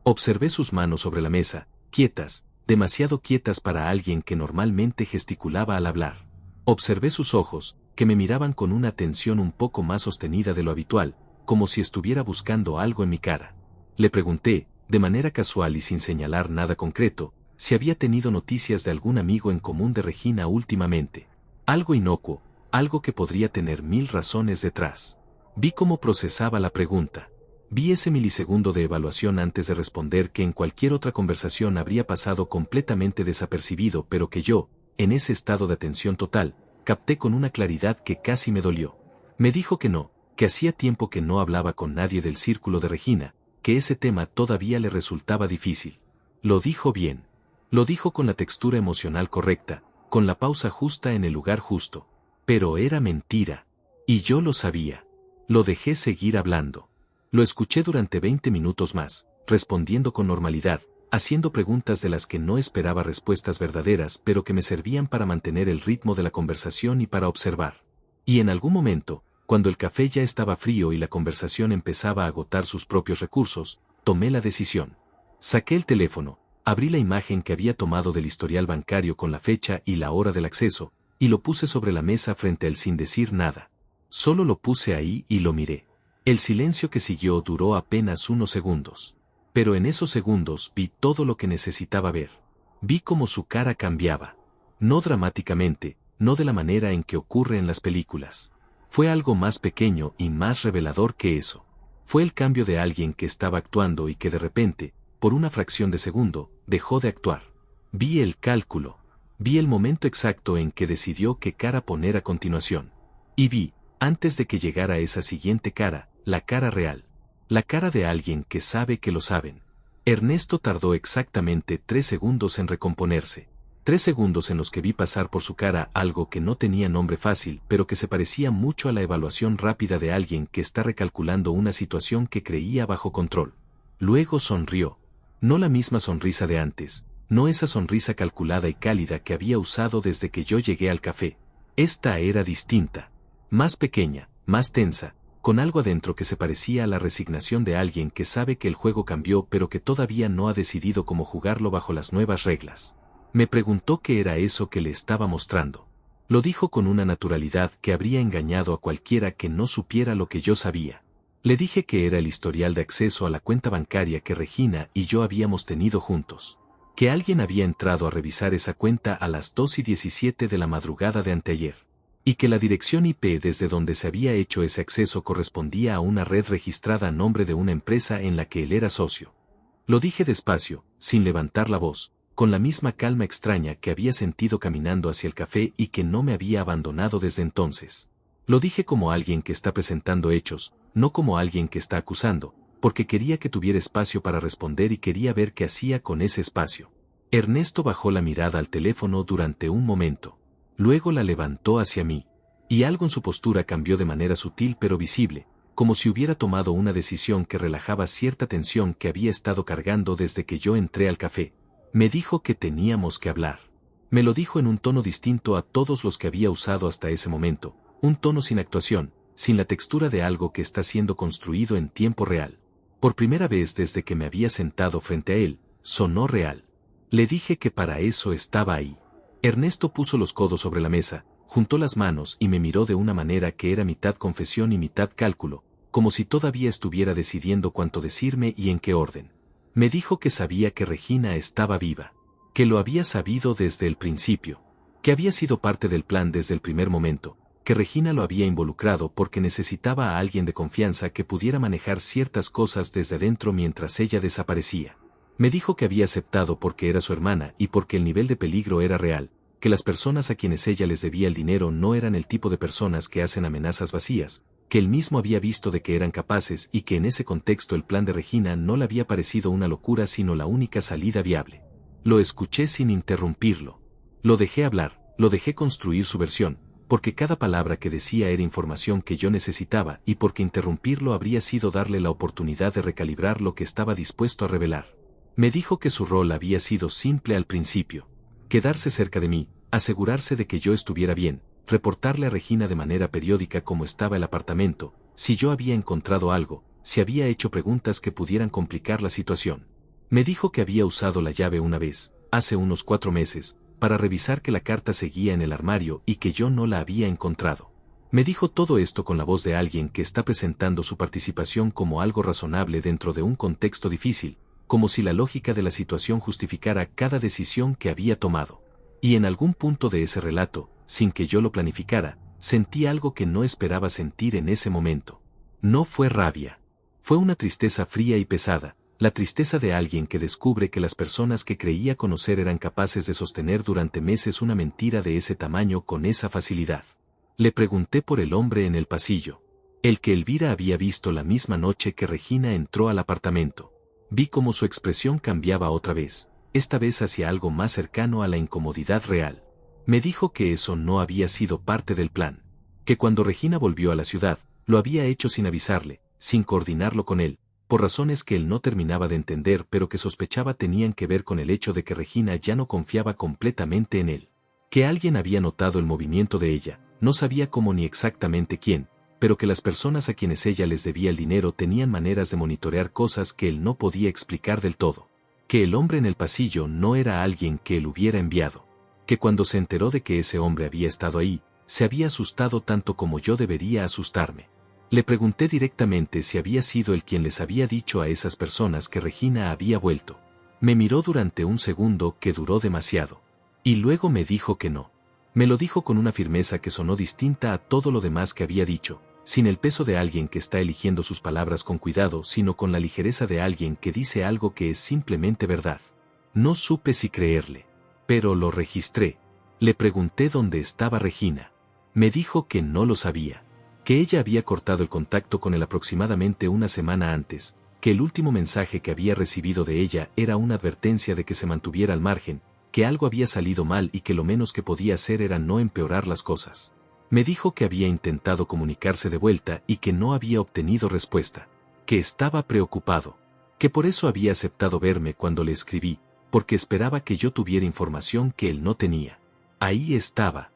Observé sus manos sobre la mesa, quietas, demasiado quietas para alguien que normalmente gesticulaba al hablar. Observé sus ojos, que me miraban con una atención un poco más sostenida de lo habitual, como si estuviera buscando algo en mi cara. Le pregunté, de manera casual y sin señalar nada concreto, si había tenido noticias de algún amigo en común de Regina últimamente. Algo inocuo, algo que podría tener 1000 razones detrás. Vi cómo procesaba la pregunta. Vi ese milisegundo de evaluación antes de responder que en cualquier otra conversación habría pasado completamente desapercibido, pero que yo, en ese estado de atención total, capté con una claridad que casi me dolió. Me dijo que no, que hacía tiempo que no hablaba con nadie del círculo de Regina, que ese tema todavía le resultaba difícil. Lo dijo bien. Lo dijo con la textura emocional correcta, con la pausa justa en el lugar justo. Pero era mentira. Y yo lo sabía. Lo dejé seguir hablando. Lo escuché durante 20 minutos más, respondiendo con normalidad, haciendo preguntas de las que no esperaba respuestas verdaderas pero que me servían para mantener el ritmo de la conversación y para observar. Y en algún momento, cuando el café ya estaba frío y la conversación empezaba a agotar sus propios recursos, tomé la decisión. Saqué el teléfono, abrí la imagen que había tomado del historial bancario con la fecha y la hora del acceso, y lo puse sobre la mesa frente a él sin decir nada. Solo lo puse ahí y lo miré. El silencio que siguió duró apenas unos segundos. Pero en esos segundos vi todo lo que necesitaba ver. Vi cómo su cara cambiaba. No dramáticamente, no de la manera en que ocurre en las películas. Fue algo más pequeño y más revelador que eso. Fue el cambio de alguien que estaba actuando y que de repente, por una fracción de segundo, dejó de actuar. Vi el cálculo. Vi el momento exacto en que decidió qué cara poner a continuación. Y vi, antes de que llegara esa siguiente cara, la cara real. La cara de alguien que sabe que lo saben. Ernesto tardó exactamente 3 segundos en recomponerse. 3 segundos en los que vi pasar por su cara algo que no tenía nombre fácil, pero que se parecía mucho a la evaluación rápida de alguien que está recalculando una situación que creía bajo control. Luego sonrió. No la misma sonrisa de antes, no esa sonrisa calculada y cálida que había usado desde que yo llegué al café. Esta era distinta. Más pequeña, más tensa, con algo adentro que se parecía a la resignación de alguien que sabe que el juego cambió pero que todavía no ha decidido cómo jugarlo bajo las nuevas reglas. Me preguntó qué era eso que le estaba mostrando. Lo dijo con una naturalidad que habría engañado a cualquiera que no supiera lo que yo sabía. Le dije que era el historial de acceso a la cuenta bancaria que Regina y yo habíamos tenido juntos. Que alguien había entrado a revisar esa cuenta a las 2:17 de la madrugada de anteayer. Y que la dirección IP desde donde se había hecho ese acceso correspondía a una red registrada a nombre de una empresa en la que él era socio. Lo dije despacio, sin levantar la voz, con la misma calma extraña que había sentido caminando hacia el café y que no me había abandonado desde entonces. Lo dije como alguien que está presentando hechos, no como alguien que está acusando, porque quería que tuviera espacio para responder y quería ver qué hacía con ese espacio. Ernesto bajó la mirada al teléfono durante un momento. Luego la levantó hacia mí, y algo en su postura cambió de manera sutil pero visible, como si hubiera tomado una decisión que relajaba cierta tensión que había estado cargando desde que yo entré al café. Me dijo que teníamos que hablar. Me lo dijo en un tono distinto a todos los que había usado hasta ese momento, un tono sin actuación, sin la textura de algo que está siendo construido en tiempo real. Por primera vez desde que me había sentado frente a él, sonó real. Le dije que para eso estaba ahí. Ernesto puso los codos sobre la mesa, juntó las manos y me miró de una manera que era mitad confesión y mitad cálculo, como si todavía estuviera decidiendo cuánto decirme y en qué orden. Me dijo que sabía que Regina estaba viva, que lo había sabido desde el principio, que había sido parte del plan desde el primer momento, que Regina lo había involucrado porque necesitaba a alguien de confianza que pudiera manejar ciertas cosas desde dentro mientras ella desaparecía. Me dijo que había aceptado porque era su hermana y porque el nivel de peligro era real, que las personas a quienes ella les debía el dinero no eran el tipo de personas que hacen amenazas vacías, que él mismo había visto de que eran capaces y que en ese contexto el plan de Regina no le había parecido una locura sino la única salida viable. Lo escuché sin interrumpirlo. Lo dejé hablar, lo dejé construir su versión, porque cada palabra que decía era información que yo necesitaba y porque interrumpirlo habría sido darle la oportunidad de recalibrar lo que estaba dispuesto a revelar. Me dijo que su rol había sido simple al principio. Quedarse cerca de mí, asegurarse de que yo estuviera bien, reportarle a Regina de manera periódica cómo estaba el apartamento, si yo había encontrado algo, si había hecho preguntas que pudieran complicar la situación. Me dijo que había usado la llave una vez, hace unos 4 meses, para revisar que la carta seguía en el armario y que yo no la había encontrado. Me dijo todo esto con la voz de alguien que está presentando su participación como algo razonable dentro de un contexto difícil, como si la lógica de la situación justificara cada decisión que había tomado. Y en algún punto de ese relato, sin que yo lo planificara, sentí algo que no esperaba sentir en ese momento. No fue rabia. Fue una tristeza fría y pesada, la tristeza de alguien que descubre que las personas que creía conocer eran capaces de sostener durante meses una mentira de ese tamaño con esa facilidad. Le pregunté por el hombre en el pasillo, el que Elvira había visto la misma noche que Regina entró al apartamento. Vi cómo su expresión cambiaba otra vez, esta vez hacia algo más cercano a la incomodidad real. Me dijo que eso no había sido parte del plan, que cuando Regina volvió a la ciudad, lo había hecho sin avisarle, sin coordinarlo con él, por razones que él no terminaba de entender pero que sospechaba tenían que ver con el hecho de que Regina ya no confiaba completamente en él. Que alguien había notado el movimiento de ella, no sabía cómo ni exactamente quién, pero que las personas a quienes ella les debía el dinero tenían maneras de monitorear cosas que él no podía explicar del todo. Que el hombre en el pasillo no era alguien que él hubiera enviado. Que cuando se enteró de que ese hombre había estado ahí, se había asustado tanto como yo debería asustarme. Le pregunté directamente si había sido él quien les había dicho a esas personas que Regina había vuelto. Me miró durante un segundo que duró demasiado. Y luego me dijo que no. Me lo dijo con una firmeza que sonó distinta a todo lo demás que había dicho, sin el peso de alguien que está eligiendo sus palabras con cuidado, sino con la ligereza de alguien que dice algo que es simplemente verdad. No supe si creerle, pero lo registré. Le pregunté dónde estaba Regina. Me dijo que no lo sabía, que ella había cortado el contacto con él aproximadamente una semana antes, que el último mensaje que había recibido de ella era una advertencia de que se mantuviera al margen, que algo había salido mal y que lo menos que podía hacer era no empeorar las cosas. Me dijo que había intentado comunicarse de vuelta y que no había obtenido respuesta, que estaba preocupado, que por eso había aceptado verme cuando le escribí, porque esperaba que yo tuviera información que él no tenía. Ahí estaba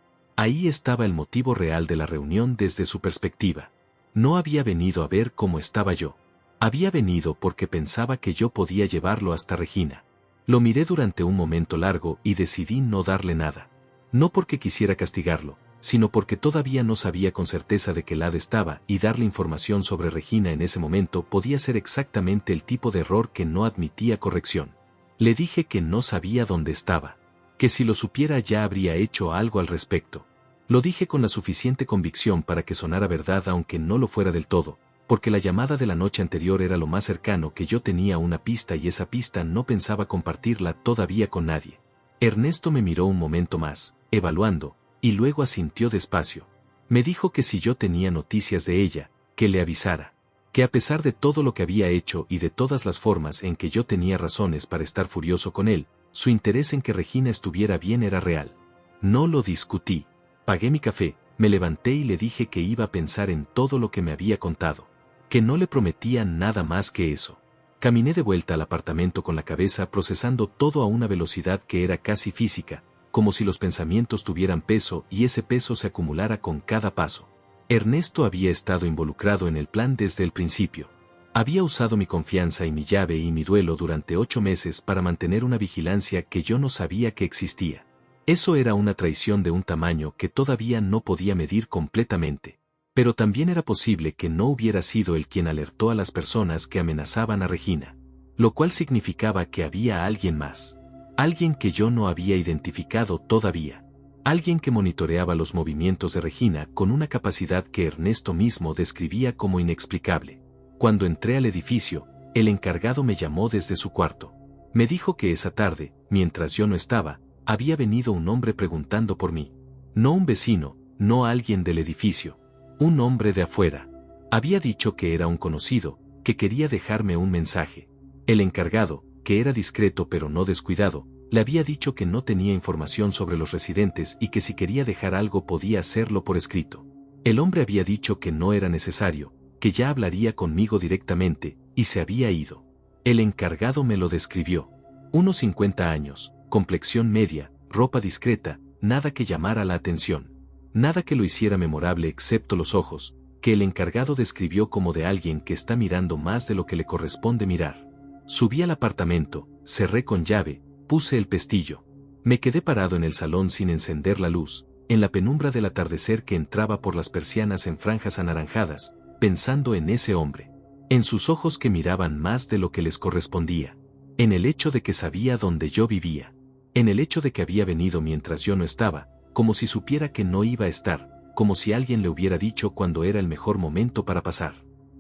el motivo real de la reunión desde su perspectiva. No había venido a ver cómo estaba yo. Había venido porque pensaba que yo podía llevarlo hasta Regina. Lo miré durante un momento largo y decidí no darle nada. No porque quisiera castigarlo, sino porque todavía no sabía con certeza de qué lado estaba y darle información sobre Regina en ese momento podía ser exactamente el tipo de error que no admitía corrección. Le dije que no sabía dónde estaba, que si lo supiera ya habría hecho algo al respecto. Lo dije con la suficiente convicción para que sonara verdad aunque no lo fuera del todo, porque la llamada de la noche anterior era lo más cercano que yo tenía a una pista y esa pista no pensaba compartirla todavía con nadie. Ernesto me miró un momento más, evaluando, y luego asintió despacio. Me dijo que si yo tenía noticias de ella, que le avisara, que a pesar de todo lo que había hecho y de todas las formas en que yo tenía razones para estar furioso con él, su interés en que Regina estuviera bien era real. No lo discutí. Pagué mi café, me levanté y le dije que iba a pensar en todo lo que me había contado, que no le prometía nada más que eso. Caminé de vuelta al apartamento con la cabeza procesando todo a una velocidad que era casi física, como si los pensamientos tuvieran peso y ese peso se acumulara con cada paso. Ernesto había estado involucrado en el plan desde el principio. Había usado mi confianza y mi llave y mi duelo durante 8 meses para mantener una vigilancia que yo no sabía que existía. Eso era una traición de un tamaño que todavía no podía medir completamente. Pero también era posible que no hubiera sido él quien alertó a las personas que amenazaban a Regina. Lo cual significaba que había alguien más. Alguien que yo no había identificado todavía. Alguien que monitoreaba los movimientos de Regina con una capacidad que Ernesto mismo describía como inexplicable. Cuando entré al edificio, el encargado me llamó desde su cuarto. Me dijo que esa tarde, mientras yo no estaba, había venido un hombre preguntando por mí. No un vecino, no alguien del edificio. Un hombre de afuera. Había dicho que era un conocido, que quería dejarme un mensaje. El encargado, que era discreto pero no descuidado, le había dicho que no tenía información sobre los residentes y que si quería dejar algo podía hacerlo por escrito. El hombre había dicho que no era necesario, que ya hablaría conmigo directamente, y se había ido. El encargado me lo describió. Unos 50 años, complexión media, ropa discreta, nada que llamara la atención. Nada que lo hiciera memorable excepto los ojos, que el encargado describió como de alguien que está mirando más de lo que le corresponde mirar. Subí al apartamento, cerré con llave, puse el pestillo. Me quedé parado en el salón sin encender la luz, en la penumbra del atardecer que entraba por las persianas en franjas anaranjadas, pensando en ese hombre. En sus ojos que miraban más de lo que les correspondía. En el hecho de que sabía dónde yo vivía. En el hecho de que había venido mientras yo no estaba, como si supiera que no iba a estar, como si alguien le hubiera dicho cuándo era el mejor momento para pasar.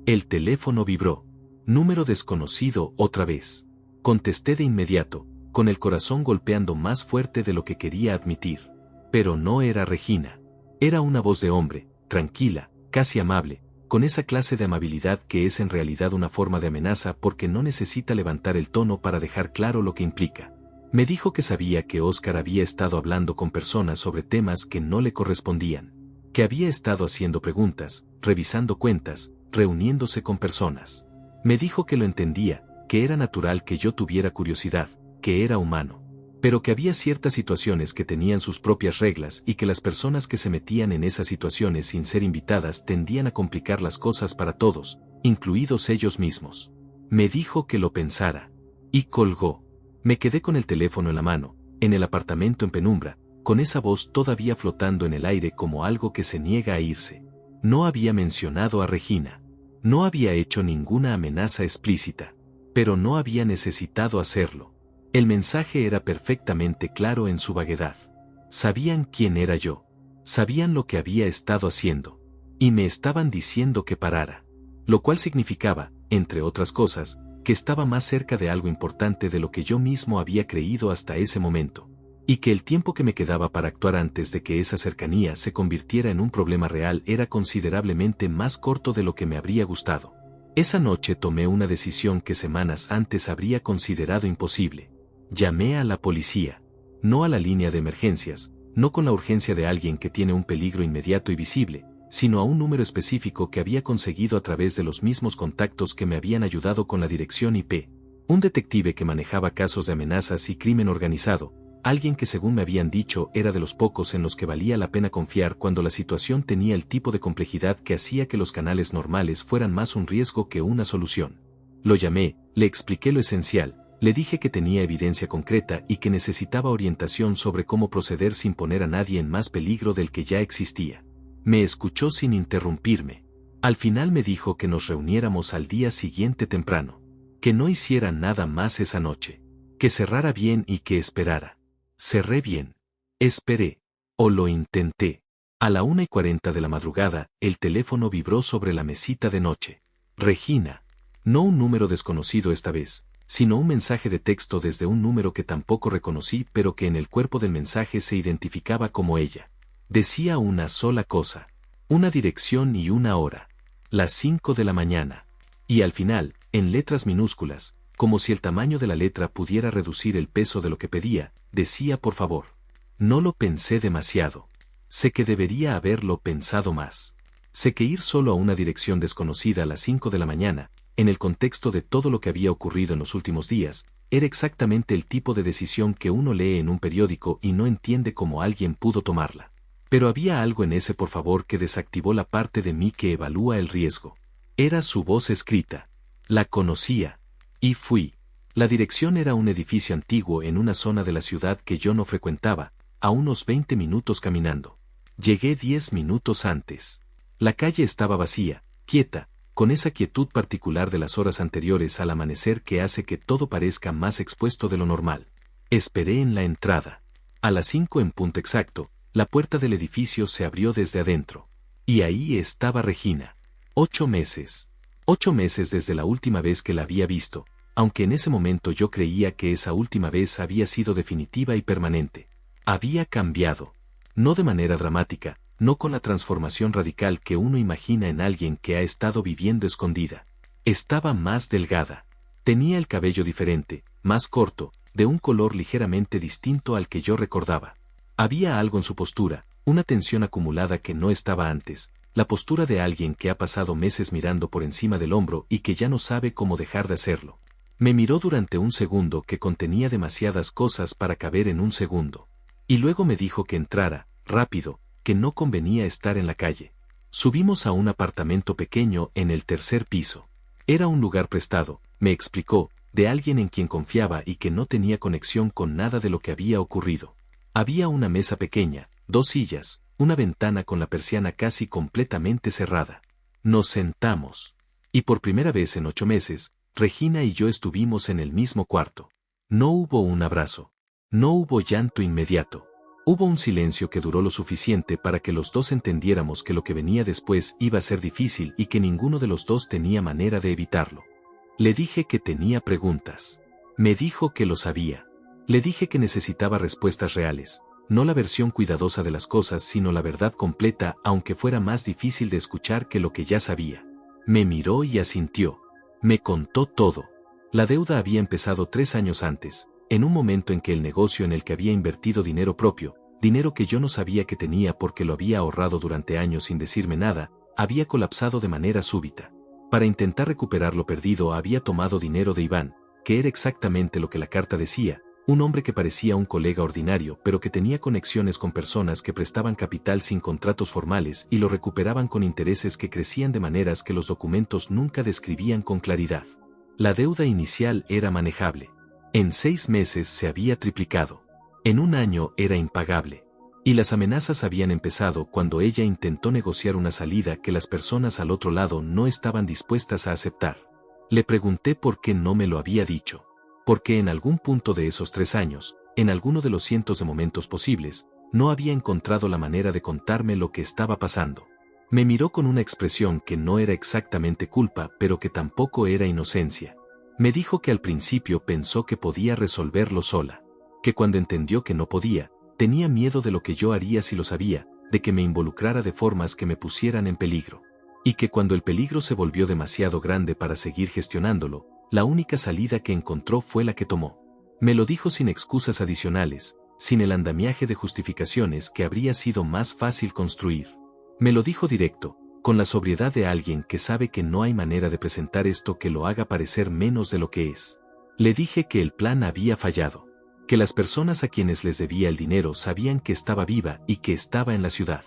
El teléfono vibró. Número desconocido otra vez. Contesté de inmediato, con el corazón golpeando más fuerte de lo que quería admitir. Pero no era Regina. Era una voz de hombre, tranquila, casi amable, con esa clase de amabilidad que es en realidad una forma de amenaza porque no necesita levantar el tono para dejar claro lo que implica. Me dijo que sabía que Oscar había estado hablando con personas sobre temas que no le correspondían, que había estado haciendo preguntas, revisando cuentas, reuniéndose con personas. Me dijo que lo entendía, que era natural que yo tuviera curiosidad, que era humano, pero que había ciertas situaciones que tenían sus propias reglas y que las personas que se metían en esas situaciones sin ser invitadas tendían a complicar las cosas para todos, incluidos ellos mismos. Me dijo que lo pensara. Y colgó. Me quedé con el teléfono en la mano, en el apartamento en penumbra, con esa voz todavía flotando en el aire como algo que se niega a irse. No había mencionado a Regina. No había hecho ninguna amenaza explícita. Pero no había necesitado hacerlo. El mensaje era perfectamente claro en su vaguedad. Sabían quién era yo. Sabían lo que había estado haciendo. Y me estaban diciendo que parara. Lo cual significaba, entre otras cosas, que estaba más cerca de algo importante de lo que yo mismo había creído hasta ese momento. Y que el tiempo que me quedaba para actuar antes de que esa cercanía se convirtiera en un problema real era considerablemente más corto de lo que me habría gustado. Esa noche tomé una decisión que semanas antes habría considerado imposible. Llamé a la policía. No a la línea de emergencias, no con la urgencia de alguien que tiene un peligro inmediato y visible, sino a un número específico que había conseguido a través de los mismos contactos que me habían ayudado con la dirección IP. Un detective que manejaba casos de amenazas y crimen organizado, alguien que según me habían dicho era de los pocos en los que valía la pena confiar cuando la situación tenía el tipo de complejidad que hacía que los canales normales fueran más un riesgo que una solución. Lo llamé, le expliqué lo esencial, le dije que tenía evidencia concreta y que necesitaba orientación sobre cómo proceder sin poner a nadie en más peligro del que ya existía. Me escuchó sin interrumpirme. Al final me dijo que nos reuniéramos al día siguiente temprano. Que no hiciera nada más esa noche. Que cerrara bien y que esperara. Cerré bien. Esperé. O lo intenté. A la 1:40 de la madrugada, el teléfono vibró sobre la mesita de noche. Regina. No un número desconocido esta vez, sino un mensaje de texto desde un número que tampoco reconocí pero que en el cuerpo del mensaje se identificaba como ella. Decía una sola cosa. Una dirección y una hora. Las 5 de la mañana. Y al final, en letras minúsculas, como si el tamaño de la letra pudiera reducir el peso de lo que pedía, decía por favor. No lo pensé demasiado. Sé que debería haberlo pensado más. Sé que ir solo a una dirección desconocida a las 5 de la mañana, en el contexto de todo lo que había ocurrido en los últimos días, era exactamente el tipo de decisión que uno lee en un periódico y no entiende cómo alguien pudo tomarla. Pero había algo en ese por favor que desactivó la parte de mí que evalúa el riesgo. Era su voz escrita. La conocía. Y fui. La dirección era un edificio antiguo en una zona de la ciudad que yo no frecuentaba, a unos 20 minutos caminando. Llegué 10 minutos antes. La calle estaba vacía, quieta, con esa quietud particular de las horas anteriores al amanecer que hace que todo parezca más expuesto de lo normal. Esperé en la entrada. A las 5 en punto exacto, la puerta del edificio se abrió desde adentro. Y ahí estaba Regina. 8 meses. 8 meses desde la última vez que la había visto, aunque en ese momento yo creía que esa última vez había sido definitiva y permanente. Había cambiado. No de manera dramática, no con la transformación radical que uno imagina en alguien que ha estado viviendo escondida. Estaba más delgada. Tenía el cabello diferente, más corto, de un color ligeramente distinto al que yo recordaba. Había algo en su postura, una tensión acumulada que no estaba antes, la postura de alguien que ha pasado meses mirando por encima del hombro y que ya no sabe cómo dejar de hacerlo. Me miró durante un segundo que contenía demasiadas cosas para caber en un segundo. Y luego me dijo que entrara, rápido, que no convenía estar en la calle. Subimos a un apartamento pequeño en el tercer piso. Era un lugar prestado, me explicó, de alguien en quien confiaba y que no tenía conexión con nada de lo que había ocurrido. Había una mesa pequeña, 2 sillas, una ventana con la persiana casi completamente cerrada. Nos sentamos. Y por primera vez en 8 meses, Regina y yo estuvimos en el mismo cuarto. No hubo un abrazo. No hubo llanto inmediato. Hubo un silencio que duró lo suficiente para que los dos entendiéramos que lo que venía después iba a ser difícil y que ninguno de los dos tenía manera de evitarlo. Le dije que tenía preguntas. Me dijo que lo sabía. Le dije que necesitaba respuestas reales, no la versión cuidadosa de las cosas sino la verdad completa aunque fuera más difícil de escuchar que lo que ya sabía. Me miró y asintió. Me contó todo. La deuda había empezado 3 años antes, en un momento en que el negocio en el que había invertido dinero propio, dinero que yo no sabía que tenía porque lo había ahorrado durante años sin decirme nada, había colapsado de manera súbita. Para intentar recuperar lo perdido había tomado dinero de Iván, que era exactamente lo que la carta decía, un hombre que parecía un colega ordinario pero que tenía conexiones con personas que prestaban capital sin contratos formales y lo recuperaban con intereses que crecían de maneras que los documentos nunca describían con claridad. La deuda inicial era manejable. En 6 meses se había triplicado. En 1 año era impagable. Y las amenazas habían empezado cuando ella intentó negociar una salida que las personas al otro lado no estaban dispuestas a aceptar. Le pregunté por qué no me lo había dicho. Porque en algún punto de esos 3 años, en alguno de los cientos de momentos posibles, no había encontrado la manera de contarme lo que estaba pasando. Me miró con una expresión que no era exactamente culpa, pero que tampoco era inocencia. Me dijo que al principio pensó que podía resolverlo sola, que cuando entendió que no podía, tenía miedo de lo que yo haría si lo sabía, de que me involucrara de formas que me pusieran en peligro. Y que cuando el peligro se volvió demasiado grande para seguir gestionándolo, la única salida que encontró fue la que tomó. Me lo dijo sin excusas adicionales, sin el andamiaje de justificaciones que habría sido más fácil construir. Me lo dijo directo, con la sobriedad de alguien que sabe que no hay manera de presentar esto que lo haga parecer menos de lo que es. Le dije que el plan había fallado, que las personas a quienes les debía el dinero sabían que estaba viva y que estaba en la ciudad,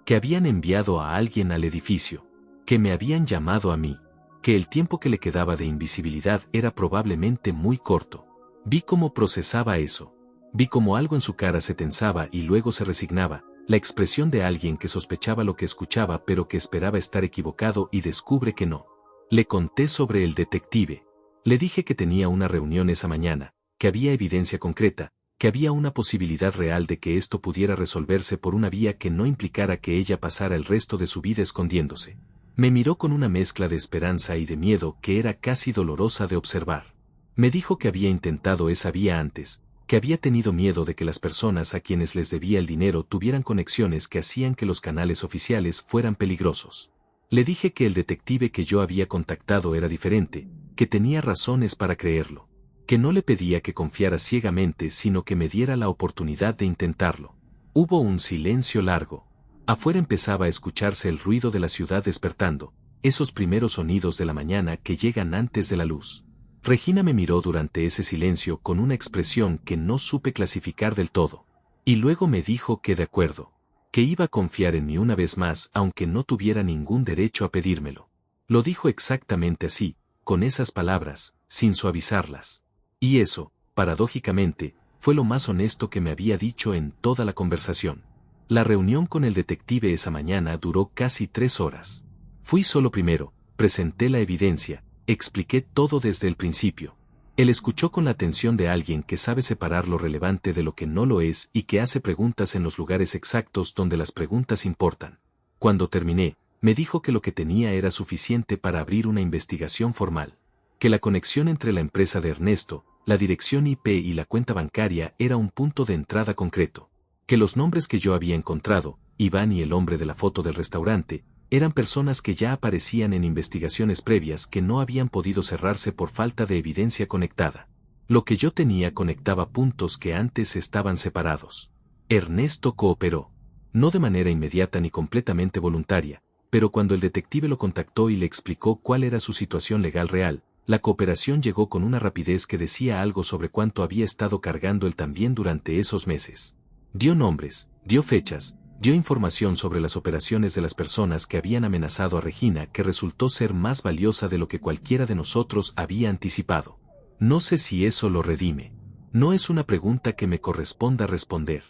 que habían enviado a alguien al edificio, que me habían llamado a mí, que el tiempo que le quedaba de invisibilidad era probablemente muy corto. Vi cómo procesaba eso. Vi cómo algo en su cara se tensaba y luego se resignaba, la expresión de alguien que sospechaba lo que escuchaba pero que esperaba estar equivocado y descubre que no. Le conté sobre el detective. Le dije que tenía una reunión esa mañana, que había evidencia concreta, que había una posibilidad real de que esto pudiera resolverse por una vía que no implicara que ella pasara el resto de su vida escondiéndose. Me miró con una mezcla de esperanza y de miedo que era casi dolorosa de observar. Me dijo que había intentado esa vía antes, que había tenido miedo de que las personas a quienes les debía el dinero tuvieran conexiones que hacían que los canales oficiales fueran peligrosos. Le dije que el detective que yo había contactado era diferente, que tenía razones para creerlo, que no le pedía que confiara ciegamente sino que me diera la oportunidad de intentarlo. Hubo un silencio largo. Afuera empezaba a escucharse el ruido de la ciudad despertando, esos primeros sonidos de la mañana que llegan antes de la luz. Regina me miró durante ese silencio con una expresión que no supe clasificar del todo. Y luego me dijo que de acuerdo, que iba a confiar en mí una vez más aunque no tuviera ningún derecho a pedírmelo. Lo dijo exactamente así, con esas palabras, sin suavizarlas. Y eso, paradójicamente, fue lo más honesto que me había dicho en toda la conversación. La reunión con el detective esa mañana duró casi 3 horas. Fui solo primero, presenté la evidencia, expliqué todo desde el principio. Él escuchó con la atención de alguien que sabe separar lo relevante de lo que no lo es y que hace preguntas en los lugares exactos donde las preguntas importan. Cuando terminé, me dijo que lo que tenía era suficiente para abrir una investigación formal. Que la conexión entre la empresa de Ernesto, la dirección IP y la cuenta bancaria era un punto de entrada concreto. Que los nombres que yo había encontrado, Iván y el hombre de la foto del restaurante, eran personas que ya aparecían en investigaciones previas que no habían podido cerrarse por falta de evidencia conectada. Lo que yo tenía conectaba puntos que antes estaban separados. Ernesto cooperó. No de manera inmediata ni completamente voluntaria, pero cuando el detective lo contactó y le explicó cuál era su situación legal real, la cooperación llegó con una rapidez que decía algo sobre cuánto había estado cargando él también durante esos meses. Dio nombres, dio fechas, dio información sobre las operaciones de las personas que habían amenazado a Regina, que resultó ser más valiosa de lo que cualquiera de nosotros había anticipado. No sé si eso lo redime. No es una pregunta que me corresponda responder.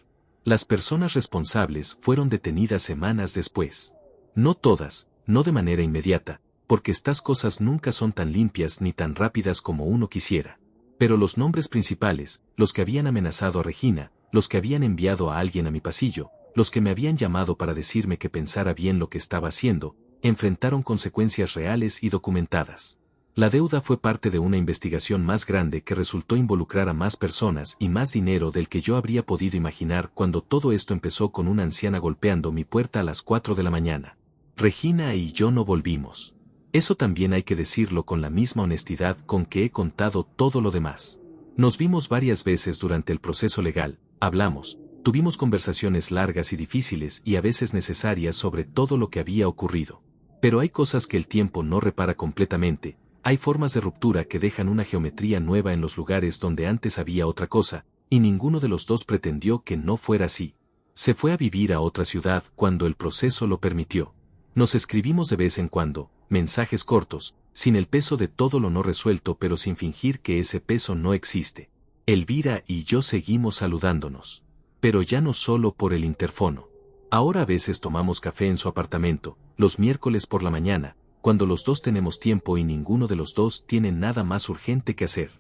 Las personas responsables fueron detenidas semanas después. No todas, no de manera inmediata, porque estas cosas nunca son tan limpias ni tan rápidas como uno quisiera. Pero los nombres principales, los que habían amenazado a Regina, los que habían enviado a alguien a mi pasillo, los que me habían llamado para decirme que pensara bien lo que estaba haciendo, enfrentaron consecuencias reales y documentadas. La deuda fue parte de una investigación más grande que resultó involucrar a más personas y más dinero del que yo habría podido imaginar cuando todo esto empezó con una anciana golpeando mi puerta a las 4 de la mañana. Regina y yo no volvimos. Eso también hay que decirlo con la misma honestidad con que he contado todo lo demás. Nos vimos varias veces durante el proceso legal, hablamos, tuvimos conversaciones largas y difíciles y a veces necesarias sobre todo lo que había ocurrido. Pero hay cosas que el tiempo no repara completamente, hay formas de ruptura que dejan una geometría nueva en los lugares donde antes había otra cosa, y ninguno de los dos pretendió que no fuera así. Se fue a vivir a otra ciudad cuando el proceso lo permitió. Nos escribimos de vez en cuando, mensajes cortos, sin el peso de todo lo no resuelto pero sin fingir que ese peso no existe. Elvira y yo seguimos saludándonos. Pero ya no solo por el interfono. Ahora a veces tomamos café en su apartamento, los miércoles por la mañana, cuando los dos tenemos tiempo y ninguno de los dos tiene nada más urgente que hacer.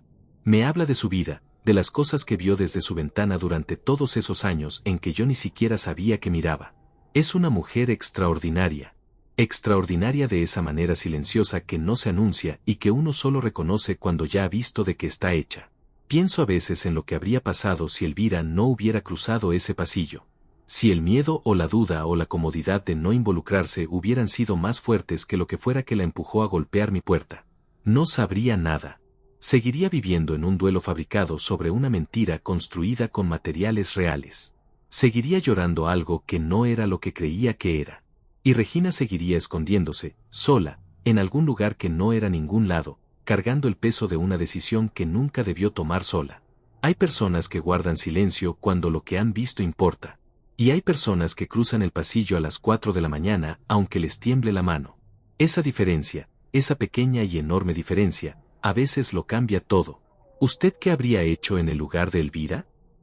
Me habla de su vida, de las cosas que vio desde su ventana durante todos esos años en que yo ni siquiera sabía que miraba. Es una mujer extraordinaria. Extraordinaria de esa manera silenciosa que no se anuncia y que uno solo reconoce cuando ya ha visto de qué está hecha. Pienso a veces en lo que habría pasado si Elvira no hubiera cruzado ese pasillo. Si el miedo o la duda o la comodidad de no involucrarse hubieran sido más fuertes que lo que fuera que la empujó a golpear mi puerta. No sabría nada. Seguiría viviendo en un duelo fabricado sobre una mentira construida con materiales reales. Seguiría llorando algo que no era lo que creía que era. Y Regina seguiría escondiéndose, sola, en algún lugar que no era ningún lado, cargando el peso de una decisión que nunca debió tomar sola. Hay personas que guardan silencio cuando lo que han visto importa. Y hay personas que cruzan el pasillo a las 4 de la mañana aunque les tiemble la mano. Esa diferencia, esa pequeña y enorme diferencia, a veces lo cambia todo. ¿Usted qué habría hecho en el lugar de Elvira?